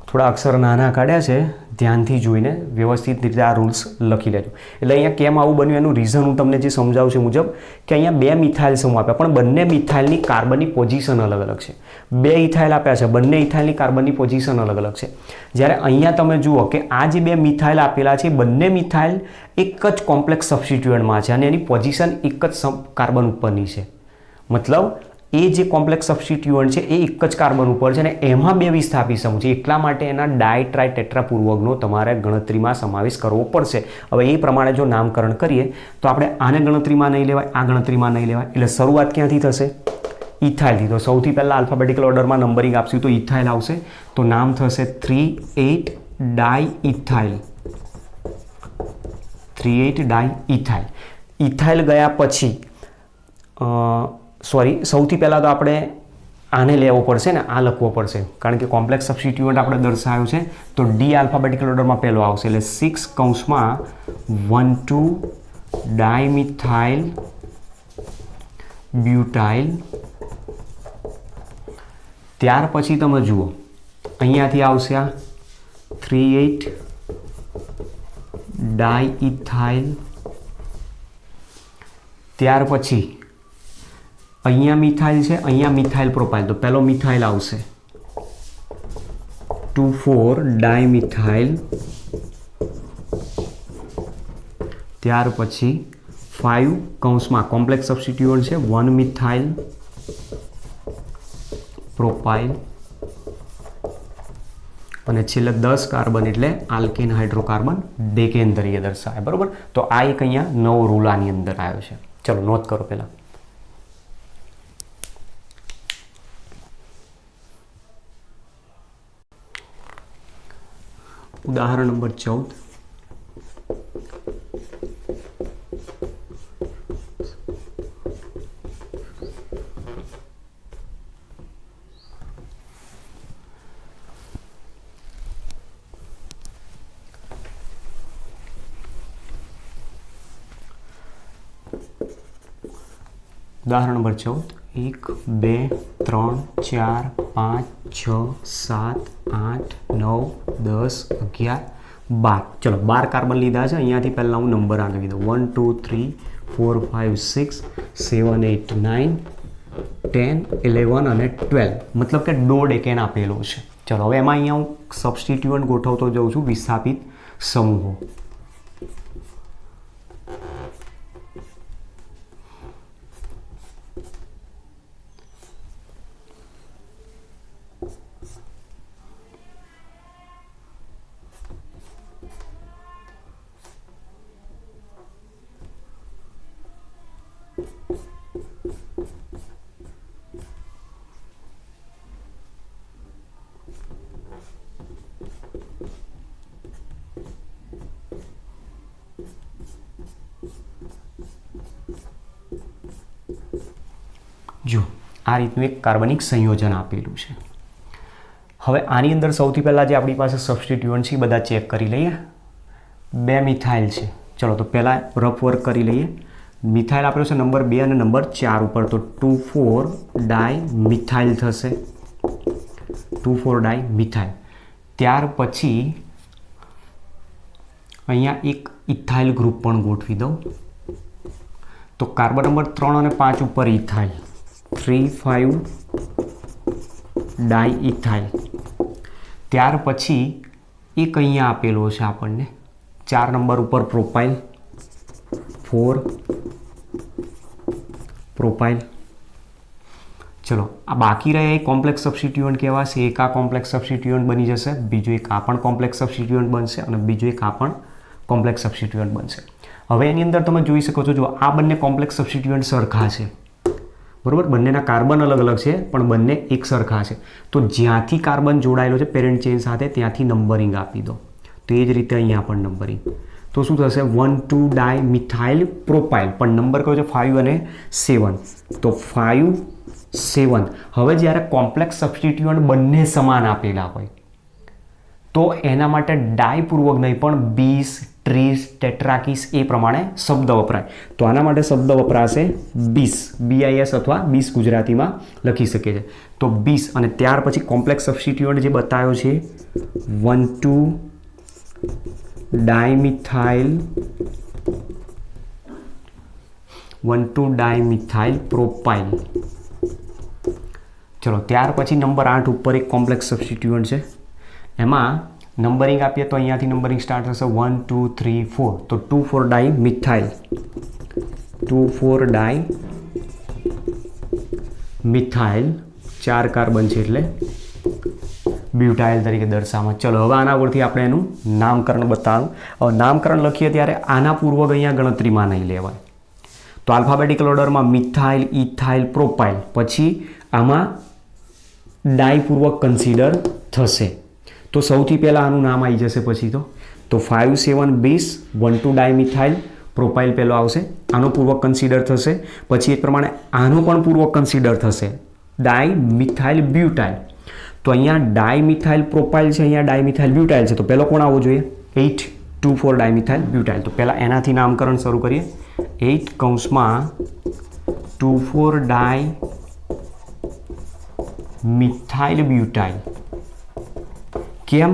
Speaker 1: થોડા અક્ષર નાના કાઢ્યા છે, ધ્યાનથી જોઈને વ્યવસ્થિત રીતે આ રૂલ્સ લખી લેજો. એટલે અહીંયા કેમ આવું બન્યું એનું રીઝન હું તમને જે સમજાવું છું મુજબ, કે અહીંયા 2 મિથાઇલ સમૂહ આપ્યા, પણ બંને મિથાઇલની કાર્બનની પોઝિશન અલગ અલગ છે. 2 ઇથાઇલ આપ્યા છે, બંને ઇથાઇલની કાર્બનની પોઝિશન અલગ અલગ છે. જ્યારે અહીંયા તમે જુઓ કે આ જે 2 મિથાઇલ આપેલા છે, બંને મિથાઇલ એક જ કોમ્પ્લેક્સ સબસ્ટિટ્યુઅન્ટમાં છે અને એની પોઝિશન એક જ કાર્બન ઉપરની છે. મતલબ એ જે કોમ્પ્લેક્સ સબસ્ટિટ્યુઅન્ટ છે એ એક જ કાર્બન ઉપર છે અને એમાં 2 વિસ્થાપિત સમૂહ છે, એટલા માટે એના ડાય, ટ્રાય, ટેટ્રા પૂર્વકનો તમારે ગણતરીમાં સમાવેશ કરવો પડશે. હવે એ પ્રમાણે જો નામકરણ કરીએ તો આપણે આને ગણતરીમાં નહીં લેવાય, આ ગણતરીમાં નહીં લેવાય, એટલે શરૂઆત ક્યાંથી થશે? ઇથાઇલથી. તો સૌથી પહેલાં આલ્ફાબેટિકલ ઓર્ડરમાં નંબરિંગ આપશું તો ઇથાઇલ આવશે, તો નામ થશે 3,8 ડાયઇથાઇલ. 3,8 ડાયઇથાઇલ. ઇથાઇલ ગયા પછી સૌથી પહેલાં તો આપણે આને લેવો પડશે ને, આ લખવો પડશે, કારણ કે કોમ્પ્લેક્સ સબસ્ટિટ્યુઅન્ટ આપણે દર્શાવ્યો છે. તો ડી આલ્ફાબેટિકલ ઓર્ડરમાં પહેલો આવશે, એટલે 6 કૌંસમાં 1,2 ડાયમિથાઇલ બ્યુટાઇલ. ત્યાર પછી તમે જુઓ અહીંયાથી આવશે આ 3,8 ડાયઇથાઇલ. ત્યાર પછી અહીંયા મિથાઇલ છે, અહીંયા મિથાઇલ પ્રોપાઇલ, તો પહેલો મિથાઇલ આવશે 2,4 ડાયમિથાઇલ. ત્યાર પછી 5 કૌંસમાં કોમ્પ્લેક્સ સબસ્ટિટ્યુઅન્ટ છે 1 મિથાઇલ પ્રોપાઇલ, અને છેલ્લે 10 કાર્બન એટલે આલ્કેન હાઇડ્રોકાર્બન ડેકેન તરીકે દર્શાવે. બરોબર. તો આ એક અહીંયા નવો રૂલ આની અંદર આવ્યો છે. ચલો નોંધ કરો પહેલા. ઉદાહરણ નંબર 14. ઉદાહરણ નંબર 14. 1, 2, 3, 4, 5, 6, 7, 8, 9, 10, 11, 12. ચલો 12 કાર્બન લીધા છે. અહીંયાથી પહેલાં હું નંબર આગળ દઉં. 1, 2, 3, 4, 5, 6, 7, 8, 9, 10, 11 અને 12. મતલબ કે 1.5 ડેકેન આપેલો છે. ચલો હવે એમાં અહીંયા હું સબસ્ટિટ્યુઅન્ટ ગોઠવતો જાઉં છું, વિસ્થાપિત સમૂહો. જો આ રીતનું એક કાર્બનિક સંયોજન આપેલું છે. હવે આની અંદર સૌથી પહેલાં જે આપણી પાસે સબસ્ટિટ્યુઅન્ટ છે એ બધા ચેક કરી લઈએ. 2 મિથાઇલ છે. ચલો તો પહેલાં રફ વર્ક કરી લઈએ. મિથાઇલ આપ્યો છે નંબર 2 અને નંબર 4 ઉપર, તો 2,4 ડાય મિથાઇલ થશે. 2,4 ડાય મિથાઇલ. ત્યાર પછી અહીંયા એક ઇથાઇલ ગ્રુપ પણ ગોઠવી દઉં. તો કાર્બન નંબર 3 અને 5 ઉપર ઇથાઇલ, 3,5 ડાય ઇથાઇલ. ત્યાર પછી એક અહીંયા આપેલો છે આપણને 4 નંબર ઉપર પ્રોપાઇલ, 4 પ્રોપાઇલ. ચલો આ બાકી રહે એ કોમ્પ્લેક્સ સબસ્ટિટ્યુઅન્ટ કહેવાશે. એક આ કોમ્પ્લેક્સ સબસ્ટિટ્યુઅન્ટ બની જશે, બીજું એક આ પણ કોમ્પ્લેક્સ સબસ્ટિટ્યુઅન્ટ બનશે અને બીજું એક આ પણ કોમ્પ્લેક્સ સબસ્ટિટ્યુઅન્ટ બનશે. હવે એની અંદર તમે જોઈ શકો છો, જો આ બંને કોમ્પ્લેક્સ સબસ્ટિટ્યુઅન્ટ સરખા છે, બરાબર, બંનેના કાર્બન અલગ અલગ છે પણ બંને એક સરખા છે. તો જ્યાંથી કાર્બન જોડાયેલો છે પેરેન્ટ ચેઇન સાથે ત્યાંથી નંબરિંગ આપી દો. તો એ જ રીતે અહીંયા પણ નંબરિંગ. તો શું થશે? 1,2 ડાય મિથાઇલ પ્રોપાઇલ, પણ નંબર કયો છે? 5 અને 7. તો 5, 7. હવે જ્યારે કોમ્પ્લેક્સ સબસ્ટિટ્યુઅન્ટ બંને સમાન આપેલા હોય તો એના માટે ડાયપૂર્વક નહીં પણ 20, 30, ટેટ્રાકીસ એ પ્રમાણે શબ્દ વપરાય. તો આના માટે શબ્દ વપરાશે 20, BIS અથવા 20 ગુજરાતીમાં લખી શકે છે. તો 20 અને ત્યાર પછી કોમ્પ્લેક્સ સબસ્ટિટ્યુઅન્ટ જે બતાવ્યો છે 1,2 ડાયમિથાઇલ, 1,2 ડાયમિથાઇલ પ્રોપાઇલ. ચલો ત્યાર પછી નંબર 8 ઉપર એક કોમ્પ્લેક્સ સબસ્ટિટ્યુઅન્ટ છે, એમાં નંબરિંગ આપીએ તો અહીંયાથી નંબરિંગ સ્ટાર્ટ થશે 1, 2, 3, 4. તો 2,4 ડાય મિથાઇલ, 2,4 ડાય મિથાઇલ, 4 કાર્બન છે એટલે બ્યુટાઇલ તરીકે દર્શાવવામાં. ચલો હવે આના પરથી આપણે એનું નામકરણ બતાવું. હવે નામકરણ લખીએ ત્યારે આના પૂર્વક અહીંયા ગણતરીમાં નહીં લેવાય. તો આલ્ફાબેટિકલ ઓર્ડરમાં મિથાઇલ, ઇથાઇલ, પ્રોપાઇલ, પછી આમાં ડાયપૂર્વક કન્સિડર થશે. તો સૌથી પહેલાં આનું નામ આવી જશે પછી તો 5, 7, 20, 1,2 ડાયમિથાઇલ પ્રોપાઇલ પહેલો આવશે, આનો પૂર્વક કન્સિડર થશે. પછી એ પ્રમાણે આનો પણ પૂર્વક કન્સિડર થશે, ડાયમિથાઇલ બ્યુટાઇલ. તો અહીંયા ડાયમિથાઇલ પ્રોપાઇલ છે, અહીંયા ડાયમિથાઇલ બ્યુટાઇલ છે, તો પહેલો કોણ આવવો જોઈએ? 8, 2,4 ડાયમિથાઇલ બ્યુટાઇલ. તો પહેલાં એનાથી નામકરણ શરૂ કરીએ. 8 કૌંસમાં 2,4 ડાયમિથાઇલ બ્યુટાઇલ. કેમ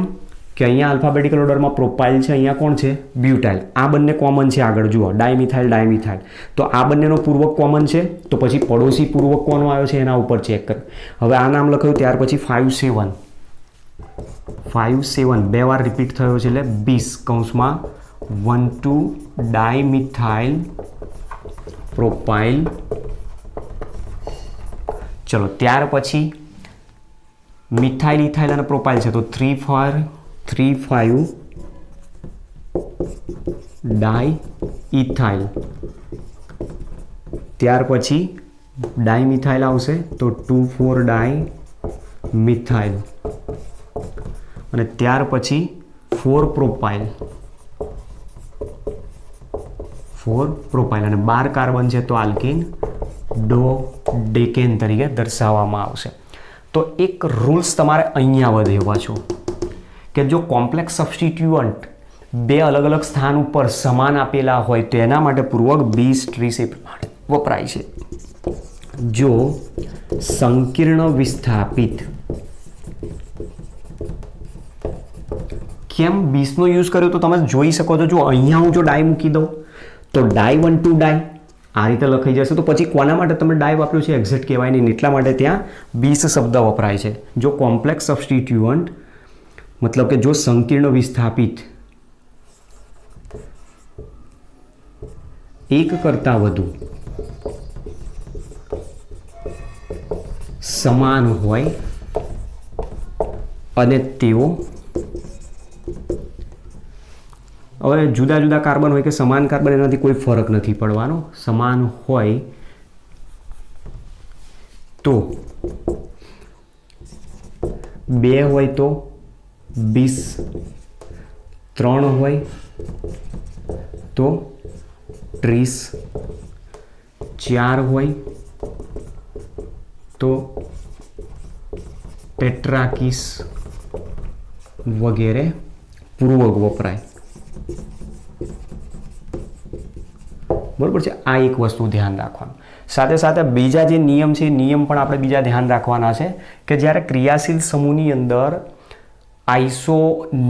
Speaker 1: કે અહીંયા આલ્ફાબેટિકલ ઓર્ડરમાં પ્રોપાઇલ છે, અહીંયા કોણ છે? બ્યુટાઇલ. આ બંને કોમન છે, આગળ જુઓ ડાયમિથાઇલ, ડાયમિથાઇલ. તો આ બંનેનો પૂર્વક કોમન છે, તો પછી પડોશી પૂર્વક કોનો આવ્યો છે એના ઉપર ચેક કર. હવે આ નામ લખ્યું, ત્યાર પછી 5, 7, 5, 7 બે વાર રિપીટ થયો છે એટલે 20 કૌંસમાં 1,2 ડાયમિથાઇલ પ્રોપાઇલ. ચલો ત્યાર પછી મિથાઇલ, ઇથાઇલ અને પ્રોપાઇલ છે, તો 3,5 ડાય ઇથાઇલ. ત્યાર પછી ડાયમિથાઇલ આવશે, તો 2,4 ડાય મિથાઇલ. અને ત્યાર પછી 4 પ્રોપાઇલ, 4 પ્રોપાઇલ અને 12 કાર્બન છે, તો આલ્કીન ડોડેકેન તરીકે દર્શાવવામાં આવશે. તો એક રૂલ્સ તમારે અહીંયા વધેવા છો કે જો કોમ્પ્લેક્સ સબસ્ટિટ્યુઅન્ટ બે અલગ અલગ સ્થાન ઉપર સમાન આપેલા હોય તો એના માટે પૂર્વક 20, 30 એ પ્રમાણે વપરાય છે. જો સંકીર્ણ વિસ્થાપિત, કેમ 20નો યુઝ કર્યો તો તમે જોઈ શકો છો. જો અહીંયા હું જો ડાય મૂકી દઉં તો ડાય 1,2 ડાય આ રીતે લખાઈ જશે. તો પછી કોના માટે તમે ડાય વાપર્યું છે એક્ઝેક્ટ કહેવાય નહીં, એટલા માટે ત્યાં બીસ શબ્દ વપરાય છે. જો કોમ્પ્લેક્સ સબસ્ટિટ્યુઅન્ટ મતલબ કે જો સંકીર્ણ વિસ્થાપિત એક કરતાં વધુ સમાન હોય અને તેઓ હવે જુદા જુદા કાર્બન હોય કે સમાન કાર્બન એનાથી કોઈ ફરક નથી પડવાનો. સમાન હોય તો 2 હોય તો 20, 3 હોય તો 30, 4 હોય તો ટેટ્રાકીસ વગેરે પૂર્વક વપરાય. બરોબર છે. આ એક વસ્તુ ધ્યાન રાખવાનું. સાથે સાથે બીજા જે નિયમ છે એ નિયમ પણ આપણે બીજા ધ્યાન રાખવાના છે કે જ્યારે ક્રિયાશીલ સમૂહની અંદર આઈસો,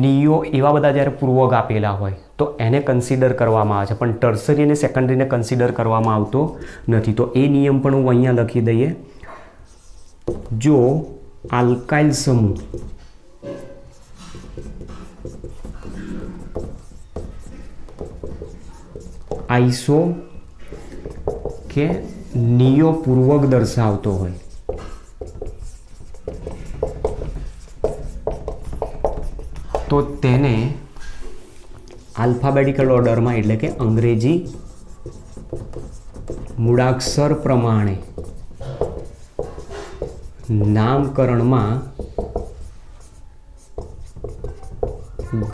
Speaker 1: નિયો એવા બધા જ્યારે પૂર્વક આપેલા હોય તો એને કન્સિડર કરવામાં આવે છે, પણ ટર્સરી અને સેકન્ડરીને કન્સિડર કરવામાં આવતો નથી. તો એ નિયમ પણ હું અહીંયા લખી દઈએ. જો આલ્કાઇલ સમૂહ આઈસો કે નિયો પૂર્વક દર્શાવતો હોય તો તેને આલ્ફાબેટિકલ ઓર્ડરમાં એટલે કે અંગ્રેજી મૂળાક્ષર પ્રમાણે નામકરણમાં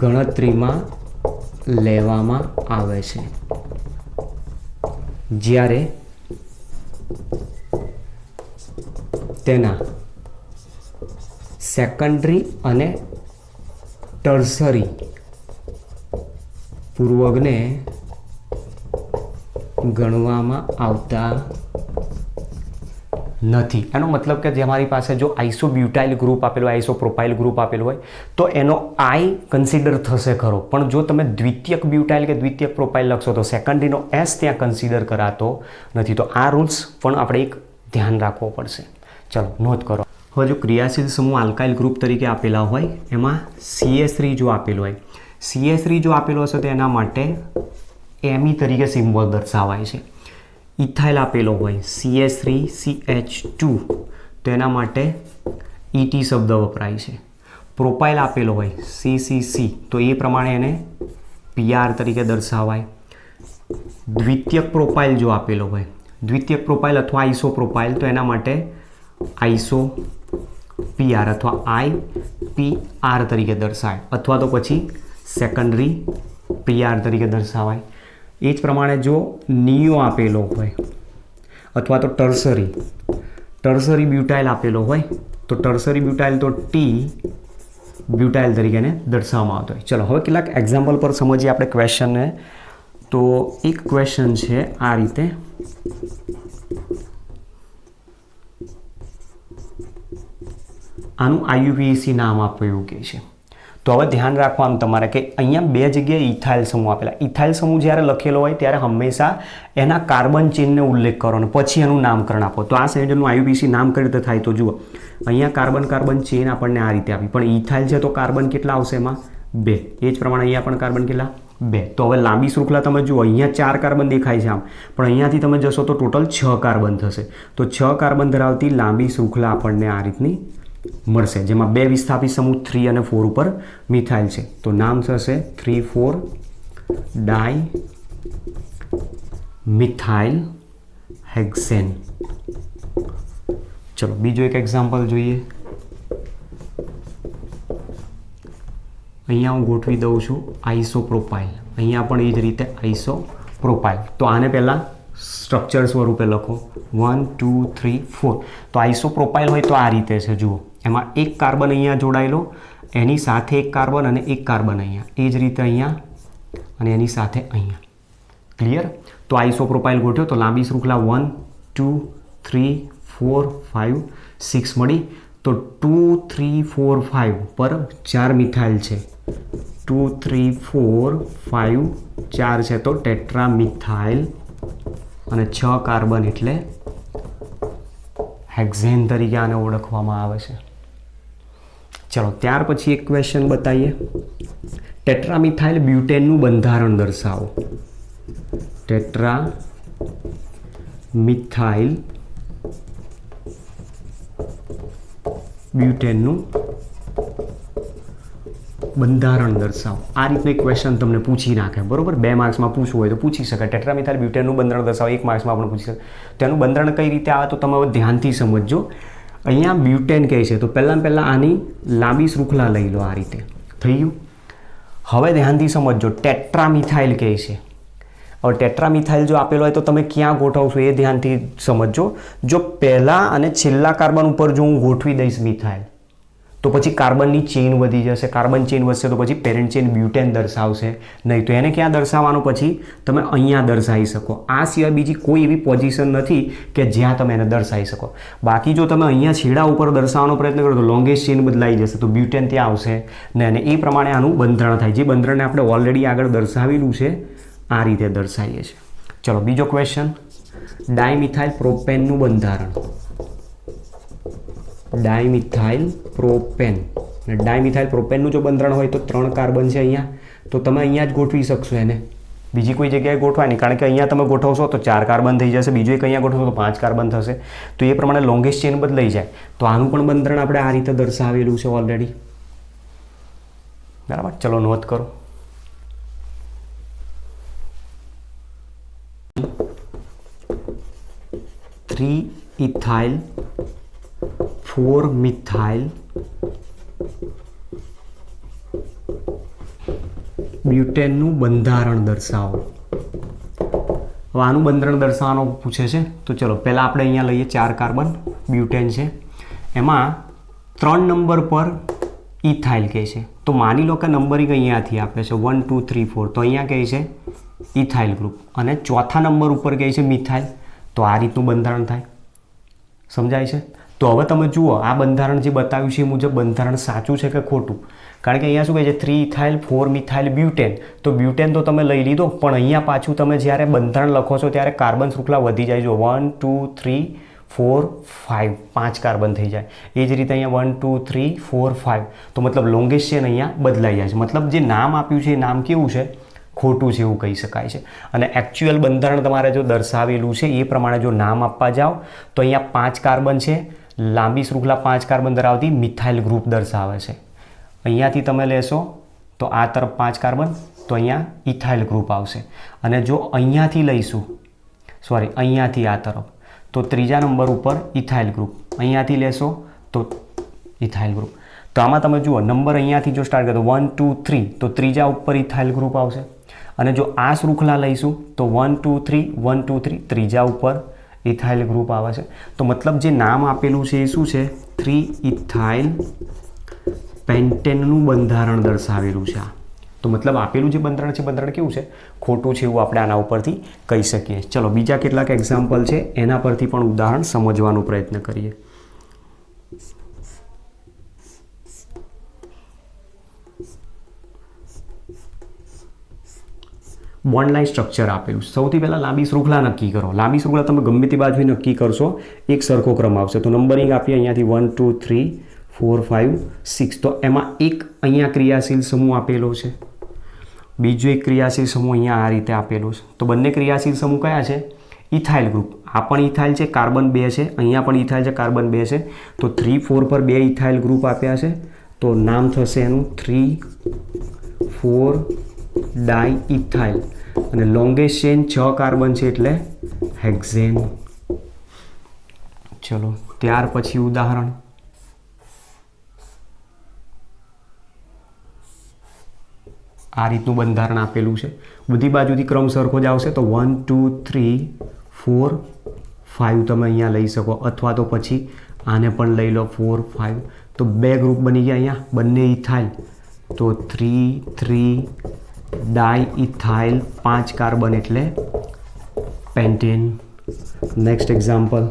Speaker 1: ગણતરીમાં લેવામાં આવે છે. જ્યારે તેના સેકન્ડરી અને ટર્સરી પૂર્વકને ગણવામાં આવતા નથી. એનો મતલબ કે જે અમારી પાસે જો આઇસોબ્યુટાઇલ ગ્રુપ આપેલું હોય, આઇસોપ્રોપાઇલ ગ્રુપ આપેલું હોય તો એનો આઈ કન્સિડર થશે ખરો, પણ જો તમે દ્વિતીયક બ્યુટાઇલ કે દ્વિતીયક પ્રોપાઇલ લખશો તો સેકન્ડરીનો એસ ત્યાં કન્સિડર કરાતો નથી. તો આ રૂલ્સ પણ આપણે એક ધ્યાન રાખવો પડશે. ચલો નોંધ કરો. હવે જો ક્રિયાશીલ સમૂહ આલ્કાઇલ ગ્રુપ તરીકે આપેલા હોય એમાં CH3 જો આપેલું હોય, CH3 જો આપેલો હશે તો એના માટે Me તરીકે સિમ્બોલ દર્શાવાય છે. ઇથાઇલ આપેલો હોય CH3CH2 તો એના માટે ET શબ્દ વપરાય છે. પ્રોપાઇલ આપેલો હોય CCC તો એ પ્રમાણે એને PR તરીકે દર્શાવાય. દ્વિતીયક પ્રોપાઇલ જો આપેલો હોય, દ્વિતીયક પ્રોપાઇલ અથવા આઇસોપ્રોપાઇલ તો એના માટે આઇસો PR અથવા IPR તરીકે દર્શાવાય, અથવા તો પછી સેકન્ડરી PR તરીકે દર્શાવાય. એ જ પ્રમાણે જો નિયો આપેલો હોય અથવા તો ટર્સરી બ્યુટાઇલ આપેલો હોય તો ટર્સરી બ્યુટાઇલ તો T બ્યુટાઇલ તરીકે દર્શાવવામાં આવતો હોય. ચલો હવે કેટલાક એક્ઝામ્પલ પર સમજીએ આપણે ક્વેશ્ચનને. તો એક ક્વેશ્ચન છે આ રીતે. આનું IUPAC નામ આપ્યું કે છે. તો હવે ધ્યાન રાખવાનું તમારે કે અહીંયા બે જગ્યાએ ઇથાઇલ સમૂહ આપેલા. ઇથાઇલ સમૂહ જ્યારે લખેલો હોય ત્યારે હંમેશા એના કાર્બન ચેનને ઉલ્લેખ કરો અને પછી એનું નામકરણ આપો. તો આ સંયોજનનું IUPAC નામ કઈ રીતે થાય તો જુઓ, અહીંયા કાર્બન ચેન આપણને આ રીતે આપી, પણ ઇથાઇલ છે તો કાર્બન કેટલા આવશે એમાં 2. એ જ પ્રમાણે અહીંયા પણ કાર્બન કેટલા 2. તો હવે લાંબી શૃંખલા તમે જુઓ, અહીંયા 4 કાર્બન દેખાય છે આમ, પણ અહીંયાથી તમે જશો તો ટોટલ 6 કાર્બન થશે. તો 6 કાર્બન ધરાવતી લાંબી શૃંખલા આપણને આ રીતની મળશે, જેમાં 2 વિસ્થાપિત સમૂહ 3 અને 4 ઉપર મિથાઇલ છે. તો નામ થશે 3,4 ડાય મિથાઇલ હેક્સેન. ચલો બીજો એક એક્ઝામ્પલ જોઈએ. અહીંયા હું ગોઠવી દઉં છું આઇસોપ્રોપાઇલ, અહીંયા પણ એ જ રીતે આઇસોપ્રોપાઇલ. તો આને પહેલાં સ્ટ્રક્ચર સ્વરૂપે લખો 1 2 3 4. તો આઇસોપ્રોપાઇલ હોય તો આ રીતે છે જુઓ, એમાં એક કાર્બન અહીંયા જોડાયેલો, એની સાથે એક કાર્બન અને એક કાર્બન અહીંયા, એ જ રીતે અહીંયા અને એની સાથે અહીંયા. ક્લિયર? તો આઇસોપ્રોપાઇલ ગોઠ્યો તો લાંબી શૃંખલા 1 2 3 4 5 6 મળી. તો 2 3 4 5 પર 4 મિથાઇલ છે, 2 3 4 5 4 છે તો ટેટ્રામિથાઇલ અને 6 કાર્બન એટલે હેક્ઝેન તરીકે આને ઓળખવામાં આવે છે. ચલો ત્યાર પછી એક ક્વેશ્ચન બતાવીએ. ટેટ્રામિથાઇલ બ્યુટેનનું બંધારણ દર્શાવો. ટેટ્રામિથાઇલ બ્યુટેનનું બંધારણ દર્શાવો. આ રીતનું એક ક્વેશ્ચન તમને પૂછી નાખે, બરોબર. 2 માર્ક્સમાં પૂછવું હોય તો પૂછી શકાય. ટેટ્રામિથાઇલ બ્યુટેનનું બંધારણ દર્શાવો 1 માર્ક્સમાં પણ પૂછી શકાય. તેનું બંધારણ કઈ રીતે આવે તો તમે હવે ધ્યાનથી સમજજો. અહીંયા બ્યુટેન કહે છે તો પહેલાં આની લાંબી શૃંખલા લઈ લો. આ રીતે થઈ ગયું. હવે ધ્યાનથી સમજજો. ટેટ્રામિથાઇલ કહે છે. હવે ટેટ્રામિથાઇલ જો આપેલો હોય તો તમે ક્યાં ગોઠવશો એ ધ્યાનથી સમજજો. જો પહેલા અને છેલ્લા કાર્બન ઉપર જો હું ગોઠવી દઈશ મિથાઇલ તો પછી કાર્બનની ચેઇન વધી જશે. કાર્બન ચેઇન વધશે તો પછી પેરેન્ટ ચેઇન બ્યુટેન દર્શાવશે નહીં. તો એને ક્યાં દર્શાવવાનું પછી તમે અહીંયા દર્શાવી શકો. આ સિવાય બીજી કોઈ એવી પોઝિશન નથી કે જ્યાં તમે એને દર્શાવી શકો. બાકી જો તમે અહીંયા છેડા ઉપર દર્શાવવાનો પ્રયત્ન કરો તો લોંગેસ્ટ ચેઇન બદલાઈ જશે, તો બ્યુટેન ત્યાં આવશે ને. અને એ પ્રમાણે આનું બંધારણ થાય. જે બંધારણને આપણે ઓલરેડી આગળ દર્શાવેલું છે આ રીતે દર્શાવીએ છીએ. ચલો બીજો ક્વેશ્ચન. ડાયમિથાઇલ પ્રોપેનનું બંધારણ. Dimethyl propane. ડાયમિથાઇલ પ્રોપેનનું જો બંધારણ હોય તો 3 કાર્બન છે અહીંયા, તો તમે અહીંયા જ ગોઠવી શકશો એને. બીજી કોઈ જગ્યાએ ગોઠવાય નહીં, કારણ કે અહીંયા તમે ગોઠવશો તો 4 કાર્બન થઈ જશે, બીજો એક અહીંયા ગોઠવશો તો 5 કાર્બન થશે. તો એ પ્રમાણે લોંગેસ્ટ ચેઇન બદલાઈ જાય. તો આનું પણ બંધારણ આપણે આ રીતે દર્શાવેલું છે ઓલરેડી, બરાબર. ચલો નોંધ કરો. 3 ઇથાઇલ 4 મિથાઇલ બ્યુટેનનું બંધારણ દર્શાવો. હવે આનું બંધારણ દર્શાવવાનું પૂછે છે તો ચલો પહેલાં આપણે અહીંયા લઈએ 4 કાર્બન બ્યુટેન છે, એમાં 3 નંબર પર ઇથાઇલ કહે છે. તો માની લો કે નંબરિંગ અહીંયાથી આપે છે 1 2 3 4, તો અહીંયા કહે છે ઇથાઇલ ગ્રુપ, અને ચોથા નંબર ઉપર કહે છે મિથાઇલ. તો આ રીતનું બંધારણ થાય. સમજાય છે? તો હવે તમે જુઓ આ બંધારણ જે બતાવ્યું છે એ મુજબ બંધારણ સાચું છે કે ખોટું? કારણ કે અહીંયા શું કહે છે 3 ઇથાઇલ 4 મિથાઇલ બ્યુટેન. તો બ્યુટેન તો તમે લઈ લીધો, પણ અહીંયા પાછું તમે જ્યારે બંધારણ લખો છો ત્યારે કાર્બન શૃંખલા વધી જાય. જો 1 2 3 4 5 5 કાર્બન થઈ જાય. એ જ રીતે અહીંયા 1 2 3 4 5, તો મતલબ લોંગેસ્ટ ચેન અહીંયા બદલાઈ જાય છે. મતલબ જે નામ આપ્યું છે એ નામ કેવું છે? ખોટું છે એવું કહી શકાય છે. અને એકચ્યુઅલ બંધારણ તમારે જો દર્શાવેલું છે એ પ્રમાણે જો નામ આપવા જાઓ તો અહીંયા 5 કાર્બન છે, લાંબી શૃંખલા 5 કાર્બન ધરાવતી મિથાઇલ ગ્રુપ દર્શાવે છે. અહીંયાથી તમે લેશો તો આ તરફ 5 કાર્બન, તો અહીંયા ઇથાઇલ ગ્રુપ આવશે. અને જો અહીંયાથી લઈશું, અહીંયાથી આ તરફ, તો ત્રીજા નંબર ઉપર ઇથાઇલ ગ્રુપ. અહીંયાથી લેશો તો ઇથાઇલ ગ્રુપ. તો આમાં તમે જુઓ નંબર અહીંયાથી જો સ્ટાર્ટ કરો 1 2 3, તો ત્રીજા ઉપર ઇથાઇલ ગ્રુપ આવશે. અને જો આ શૃંખલા લઈશું તો 1 2 3 1 2 3, ત્રીજા ઉપર ઇથાઇલ ગ્રુપ આવે છે. તો મતલબ જે નામ આપેલું છે એ શું છે? 3 ઇથાઇલ પેન્ટેનનું બંધારણ દર્શાવેલું છે. તો મતલબ આપેલું જે બંધારણ છે બંધારણ કેવું છે? ખોટું છે એવું આપણે આના ઉપરથી કહી શકીએ. ચલો બીજા કેટલાક એક્ઝામ્પલ છે એના પરથી પણ ઉદાહરણ સમજવાનો પ્રયત્ન કરીએ. બોન્ડ લાઇન સ્ટ્રક્ચર આપેલું. સૌથી પહેલાં લાંબી શૃંખલા નક્કી કરો. લાંબી શૃંખલા તમે ગમે તે બાજુ નક્કી કરશો એક સરખો ક્રમ આવશે. તો નંબરિંગ આપીએ અહીંયાથી 1 2 3 4 5 6. તો એમાં એક અહીંયા ક્રિયાશીલ સમૂહ આપેલો છે, બીજો એક ક્રિયાશીલ સમૂહ અહીંયા આ રીતે આપેલો છે. તો બંને ક્રિયાશીલ સમૂહ કયા છે? Ethyl group. આ પણ ઇથાઇલ છે, કાર્બન 2 છે, અહીંયા પણ ઇથાઇલ છે, કાર્બન 2 છે. તો 3 4 પર 2 ઇથાઇલ ગ્રુપ આપ્યા છે. તો નામ થશે એનું 3 4 ડાય ઇથાઇલ. અને લોંગેસ્ટ ચેન 6 કાર્બન છે એટલે હેક્ઝેન. ચલો ત્યાર પછી ઉદાહરણ. આ રીતનું બંધારણ આપેલું છે, બધી બાજુથી ક્રમ સરખો જ આવશે. તો 1 2 3 4 5 તમે અહીંયા લઈ શકો, અથવા તો પછી આને પણ લઈ લો 4 5. તો 2 ગ્રુપ બની ગયા અહીંયા, બંને ઇથાઇલ. તો 3 3 ડાય ઇથાઇલ, 5 કાર્બન એટલે પેન્ટેન. Next example.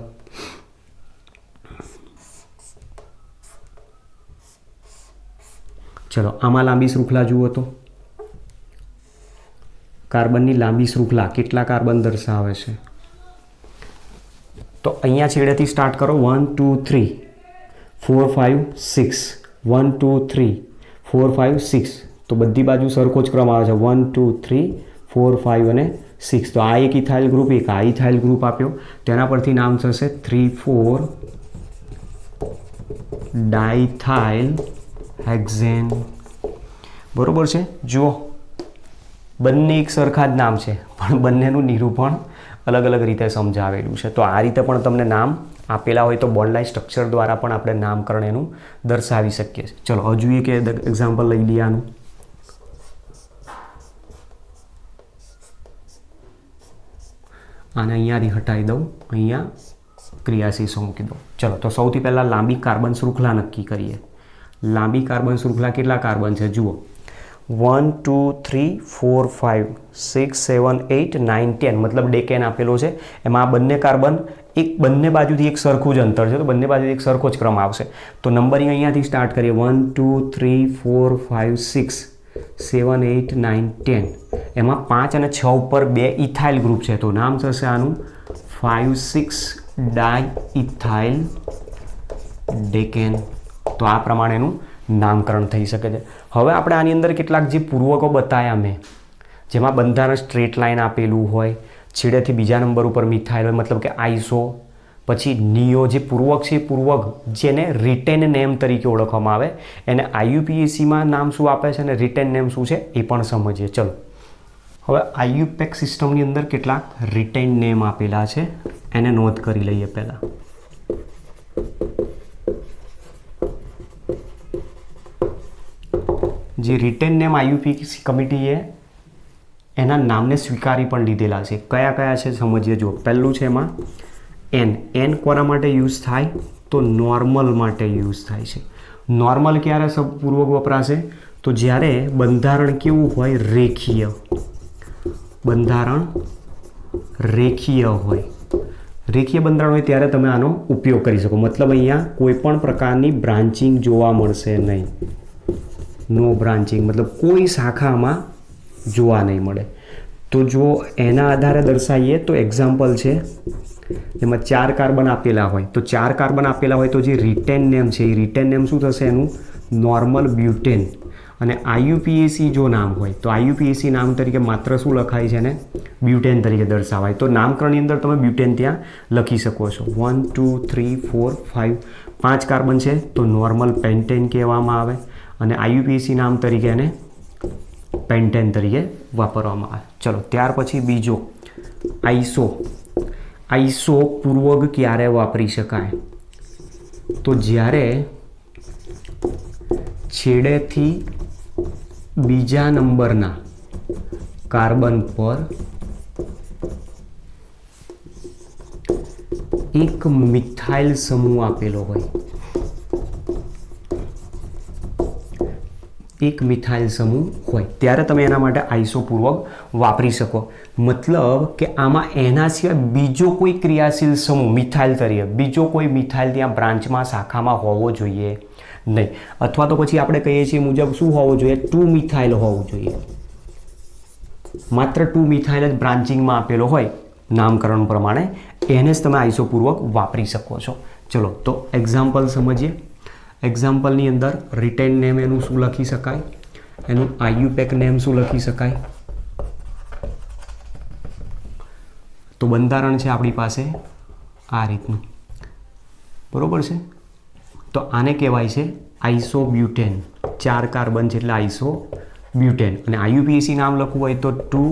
Speaker 1: ચલો આમાં લાંબી શૃંખલા જુઓ તો કાર્બનની લાંબી શૃંખલા કેટલા કાર્બન દર્શાવે છે? તો અહીંયા છેડેથી સ્ટાર્ટ કરો 1 2 3 4 5 6 1 2 3 4 5 6 તો બધી બાજુ સરખો જ ક્રમ આવે છે 1 2 3 4 5 અને 6 તો આ એક ઇથાઇલ ગ્રુપ એક આ ઇથાઇલ ગ્રુપ આપ્યો તેના પરથી નામ થશે 3 4 ડાઇથાઇલ હેક્ઝેન બરોબર છે જુઓ બંને એક સરખા જ નામ છે પણ બંનેનું નિરૂપણ અલગ અલગ રીતે સમજાવેલું છે તો આ રીતે પણ તમને નામ આપેલા હોય તો બોન્ડ લાઇન સ્ટ્રક્ચર દ્વારા પણ આપણે નામકરણ એનું દર્શાવી શકીએ છીએ ચલો હજુ એક એક્ઝામ્પલ લઈ લઈએ આનું આને અહીંયાથી હટાવી દઉં અહીંયા ક્રિયાશીર્ષો મૂકી દઉં ચલો તો સૌથી પહેલાં લાંબી કાર્બન શૃંખલા નક્કી કરીએ લાંબી કાર્બન શૃંખલા કેટલા કાર્બન છે જુઓ 1 2 3 4 5 6 7 8 9 10 મતલબ ડેકેન આપેલો છે એમાં આ બંને કાર્બન એક બંને બાજુથી એક સરખું જ અંતર છે તો બંને બાજુથી એક સરખો જ ક્રમ આવશે તો નંબરિંગ અહીંયાથી સ્ટાર્ટ કરીએ 1 2 3 4 5 6 7 8 9 10 એમાં 5 અને 6 ઉપર બે ઇથાઇલ ગ્રુપ છે તો નામ થશે આનું 5 6 ડાઇઇથાઇલ ડેકેન તો આ પ્રમાણેનું નામકરણ થઈ શકે છે હવે આપણે આની અંદર કેટલાક જે પૂર્વકો બતાવ્યા મેં જેમાં બંધારણ સ્ટ્રેટ લાઇન આપેલું હોય છેડેથી બીજા નંબર ઉપર મિથાઇલ હોય મતલબ કે આઈસો પછી નિયો જે પૂર્વક છે પૂર્વક જેને રિટેન નેમ તરીકે ઓળખવામાં આવે એને આઈયુપીએસીમાં નામ શું આપે છે અને રિટેન નેમ શું છે એ પણ સમજીએ ચલો હવે આઈયુપેક સિસ્ટમની અંદર કેટલાક રિટેન નેમ આપેલા છે એને નોંધ કરી લઈએ પહેલાં જે રિટેન નેમ આઈયુપીએસી કમિટીએ એના નામને સ્વીકારી પણ લીધેલા છે કયા કયા છે સમજીએ જુઓ પહેલું છે એમાં એન કોના માટે યુઝ થાય તો નોર્મલ માટે યુઝ થાય છે નોર્મલ ક્યારે પૂર્વક વપરાશે તો જ્યારે બંધારણ કેવું હોય રેખીય બંધારણ રેખીય હોય રેખીય બંધારણ હોય ત્યારે તમે આનો ઉપયોગ કરી શકો મતલબ અહીંયા કોઈ પણ પ્રકારની બ્રાન્ચિંગ જોવા મળશે નહીં નો બ્રાન્ચિંગ મતલબ કોઈ શાખામાં જોવા નહીં મળે તો જો એના આધારે દર્શાવીએ તો એક્ઝામ્પલ છે એમાં 4 કાર્બન આપેલા હોય તો 4 કાર્બન આપેલા હોય તો જે રિટેન નેમ છે એ રિટેન નેમ શું થશે એનું નોર્મલ બ્યુટેન અને આઈયુપીએસી જો નામ હોય તો આઈયુપીએસી નામ તરીકે માત્ર શું લખાય છે એને બ્યુટેન તરીકે દર્શાવાય તો નામકરણની અંદર તમે બ્યુટેન ત્યાં લખી શકો છો 1 2 3 4 5 5 કાર્બન છે તો નોર્મલ પેન્ટેન કહેવામાં આવે અને આઈયુપીએસી નામ તરીકે એને પેન્ટેન તરીકે વાપરવામાં આવે ચલો ત્યાર પછી બીજો આઈસો પૂર્વક ક્યારે વાપરી શકાય તો જ્યારે છેડેથી બીજા નંબરના કાર્બન પર એક મિથાઇલ સમૂહ આપેલો હોય એક મિથાઇલ સમૂહ હોય ત્યારે તમે એના માટે આઈસોપૂર્વક વાપરી શકો મતલબ કે આમાં એના સિવાય બીજો કોઈ ક્રિયાશીલ સમૂહ મિથાઇલ તરીકે બીજો કોઈ મિથાઇલ ત્યાં બ્રાન્ચમાં શાખામાં હોવો જોઈએ નહીં અથવા તો પછી આપણે કહીએ છીએ મુજબ શું હોવું જોઈએ 2 મિથાઇલ હોવું જોઈએ માત્ર 2 મિથાઇલ જ બ્રાન્ચિંગમાં આપેલો હોય નામકરણ પ્રમાણે એને જ તમે આઈસોપૂર્વક વાપરી શકો છો ચલો તો એક્ઝામ્પલ સમજીએ એક્ઝામ્પલની અંદર રિટેન નેમ એનું શું લખી શકાય એનું આઈયુપેક નેમ શું લખી શકાય તો બંધારણ છે આપણી પાસે આ રીતનું બરોબર છે તો આને કહેવાય છે આઈસોબ્યુટેન 4 કાર્બન છે એટલે આઈસોબ્યુટેન અને આઈયુપીએસી નામ લખવું હોય તો 2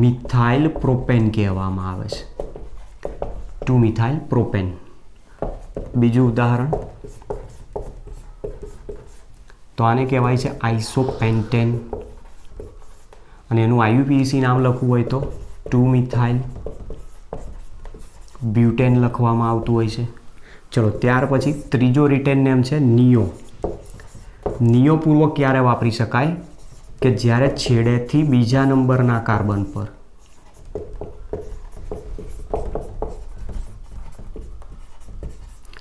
Speaker 1: મિથાઇલ પ્રોપેન કહેવામાં આવે છે 2 મિથાઇલ પ્રોપેન બીજું ઉદાહરણ તો આને કહેવાય છે આઈસોપેન્ટેન અને એનું આઈયુપીએસી નામ લખવું હોય તો 2 મિથાઇલ બ્યુટેન લખવામાં આવતું હોય છે ચલો ત્યાર પછી ત્રીજો રિટેન નેમ છે નિયો પૂર્વક ક્યારે વાપરી શકાય કે જ્યારે છેડેથી બીજા નંબરના કાર્બન પર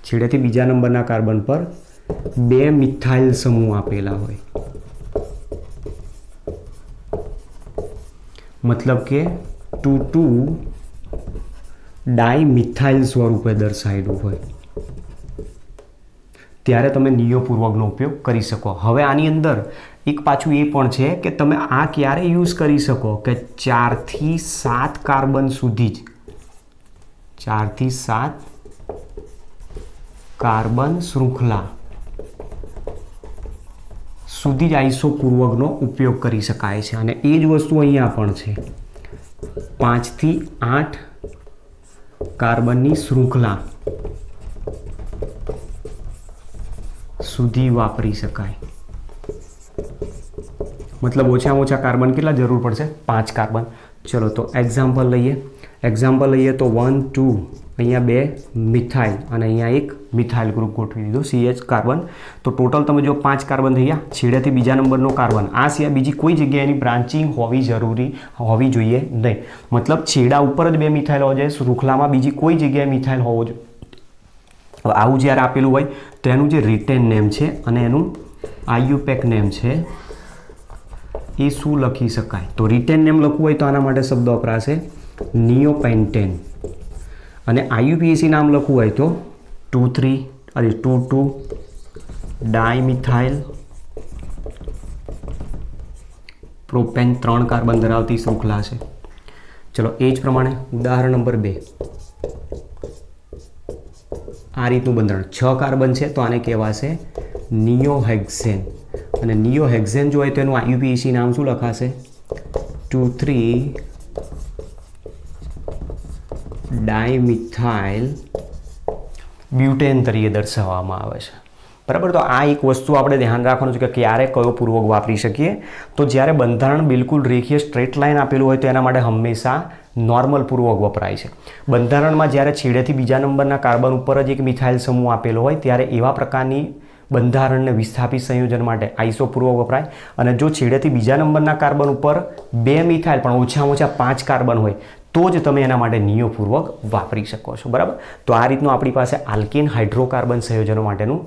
Speaker 1: છેડેથી બીજા નંબરના કાર્બન પર 2 મિથાઇલ સમૂહ આપેલા હોય મતલબ કે 2 2 ડાયમિથાઇલ સ્વરૂપે દર્શાવેલું હોય ત્યારે તમે નિયોપૂર્વકનો ઉપયોગ કરી શકો. હવે આની અંદર એક પાછું એ પણ છે કે તમે આ ક્યારે યુઝ કરી શકો કે 4 થી 7 કાર્બન સુધી જ 4 થી 7 કાર્બન શૃંખલા સુધી જ આઈસોપૂર્વકનો ઉપયોગ કરી શકાય છે. અને એ જ વસ્તુ અહીંયા પણ છે 5 થી 8 કાર્બનની શૃંખલા સુધી વાપરી શકાય. મતલબ ઓછામાં ઓછા કાર્બન કેટલા જરૂર પડશે? 5 કાર્બન. ચલો તો એક્ઝામ્પલ લઈએ તો 1 2 અહીંયા 2 મિથાઇલ અને અહીંયા એક મિથાઇલ ગ્રુપ ગોઠવી દીધો CH કાર્બન. તો ટોટલ તમે જો 5 કાર્બન થઈ ગયા. છેડેથી બીજા નંબરનો કાર્બન આ સિવાય બીજી કોઈ જગ્યાએ એની બ્રાન્ચિંગ હોવી જોઈએ નહીં. મતલબ છેડા ઉપર જ 2 મિથાઇલ હોવો જોઈએ, શૃંખલામાં બીજી કોઈ જગ્યાએ મિથાઇલ હોવો જોઈએ. હવે આવું જ્યારે આપેલું હોય તો એનું જે રિટેન નેમ છે અને એનું IUPAC નેમ છે એ શું લખી શકાય? તો રિટેન નેમ લખવું હોય તો આના માટે શબ્દ વપરાશે નિયોપેન્ટેન અને IUPAC નામ લખવું હોય તો 2,2 ડાયમિથાઇલ પ્રોપેન 3 કાર્બન ધરાવતી શૃંખલા છે. ચલો એ જ પ્રમાણે ઉદાહરણ નંબર 2 આ રીતનું બંધારણ 6 કાર્બન છે તો આને કહેવાશે નિયોહેક્ઝેન અને નિયોહેક્ઝેન જો હોય તો એનું IUPAC નામ શું લખાશે? 2,3 ડાયમિથાઇલ બ્યુટેન તરીકે દર્શાવવામાં આવે છે. બરાબર. તો આ એક વસ્તુ આપણે ધ્યાન રાખવાનું છે કે ક્યારે કયો પૂર્વક વાપરી શકીએ. તો જ્યારે બંધારણ બિલકુલ રેખીય સ્ટ્રેટ લાઇન આપેલું હોય તો એના માટે હંમેશા નોર્મલ પૂર્વક વપરાય છે. બંધારણમાં જ્યારે છેડેથી બીજા નંબરના કાર્બન ઉપર જ એક મિથાઇલ સમૂહ આપેલો હોય ત્યારે એવા પ્રકારની બંધારણને વિસ્થાપિત સંયોજન માટે આઈસોપૂર્વક વપરાય. અને જો છેડેથી બીજા નંબરના કાર્બન ઉપર 2 મિથાઇલ પણ ઓછામાં ઓછા 5 કાર્બન હોય તો જ તમે એના માટે નિયોપૂર્વક વાપરી શકો છો. બરાબર. તો આ રીતનું આપણી પાસે આલ્કેન હાઇડ્રોકાર્બન સંયોજનો માટેનું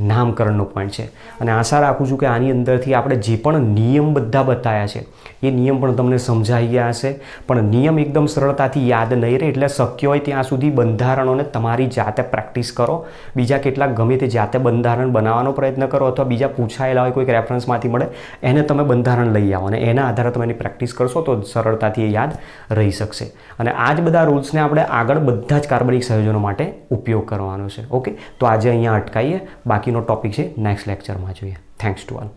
Speaker 1: નામકરણનો પોઈન્ટ છે. અને આશા રાખું છું કે આની અંદરથી આપણે જે પણ નિયમ બધા બતાવ્યા છે એ નિયમ પણ તમને સમજાઈ ગયા હશે. પણ નિયમ એકદમ સરળતાથી યાદ નહીં રહે એટલે શક્ય હોય ત્યાં સુધી બંધારણોને તમારી જાતે પ્રેક્ટિસ કરો. બીજા કેટલાક ગમે તે જાતે બંધારણ બનાવવાનો પ્રયત્ન કરો અથવા બીજા પૂછાયેલા હોય કોઈક રેફરન્સમાંથી મળે એને તમે બંધારણ લઈ આવો અને એના આધારે તમે એની પ્રેક્ટિસ કરશો તો સરળતાથી એ યાદ રહી શકશે. અને આ જ બધા રૂલ્સને આપણે આગળ બધા જ કાર્બનિક સંયોજનો માટે ઉપયોગ કરવાનો છે. ઓકે, તો આજે અહીંયા અટકાઈએ. બાકીનો ટોપિક છે નેક્સ્ટ લેક્ચરમાં જોઈએ. Thanks to all.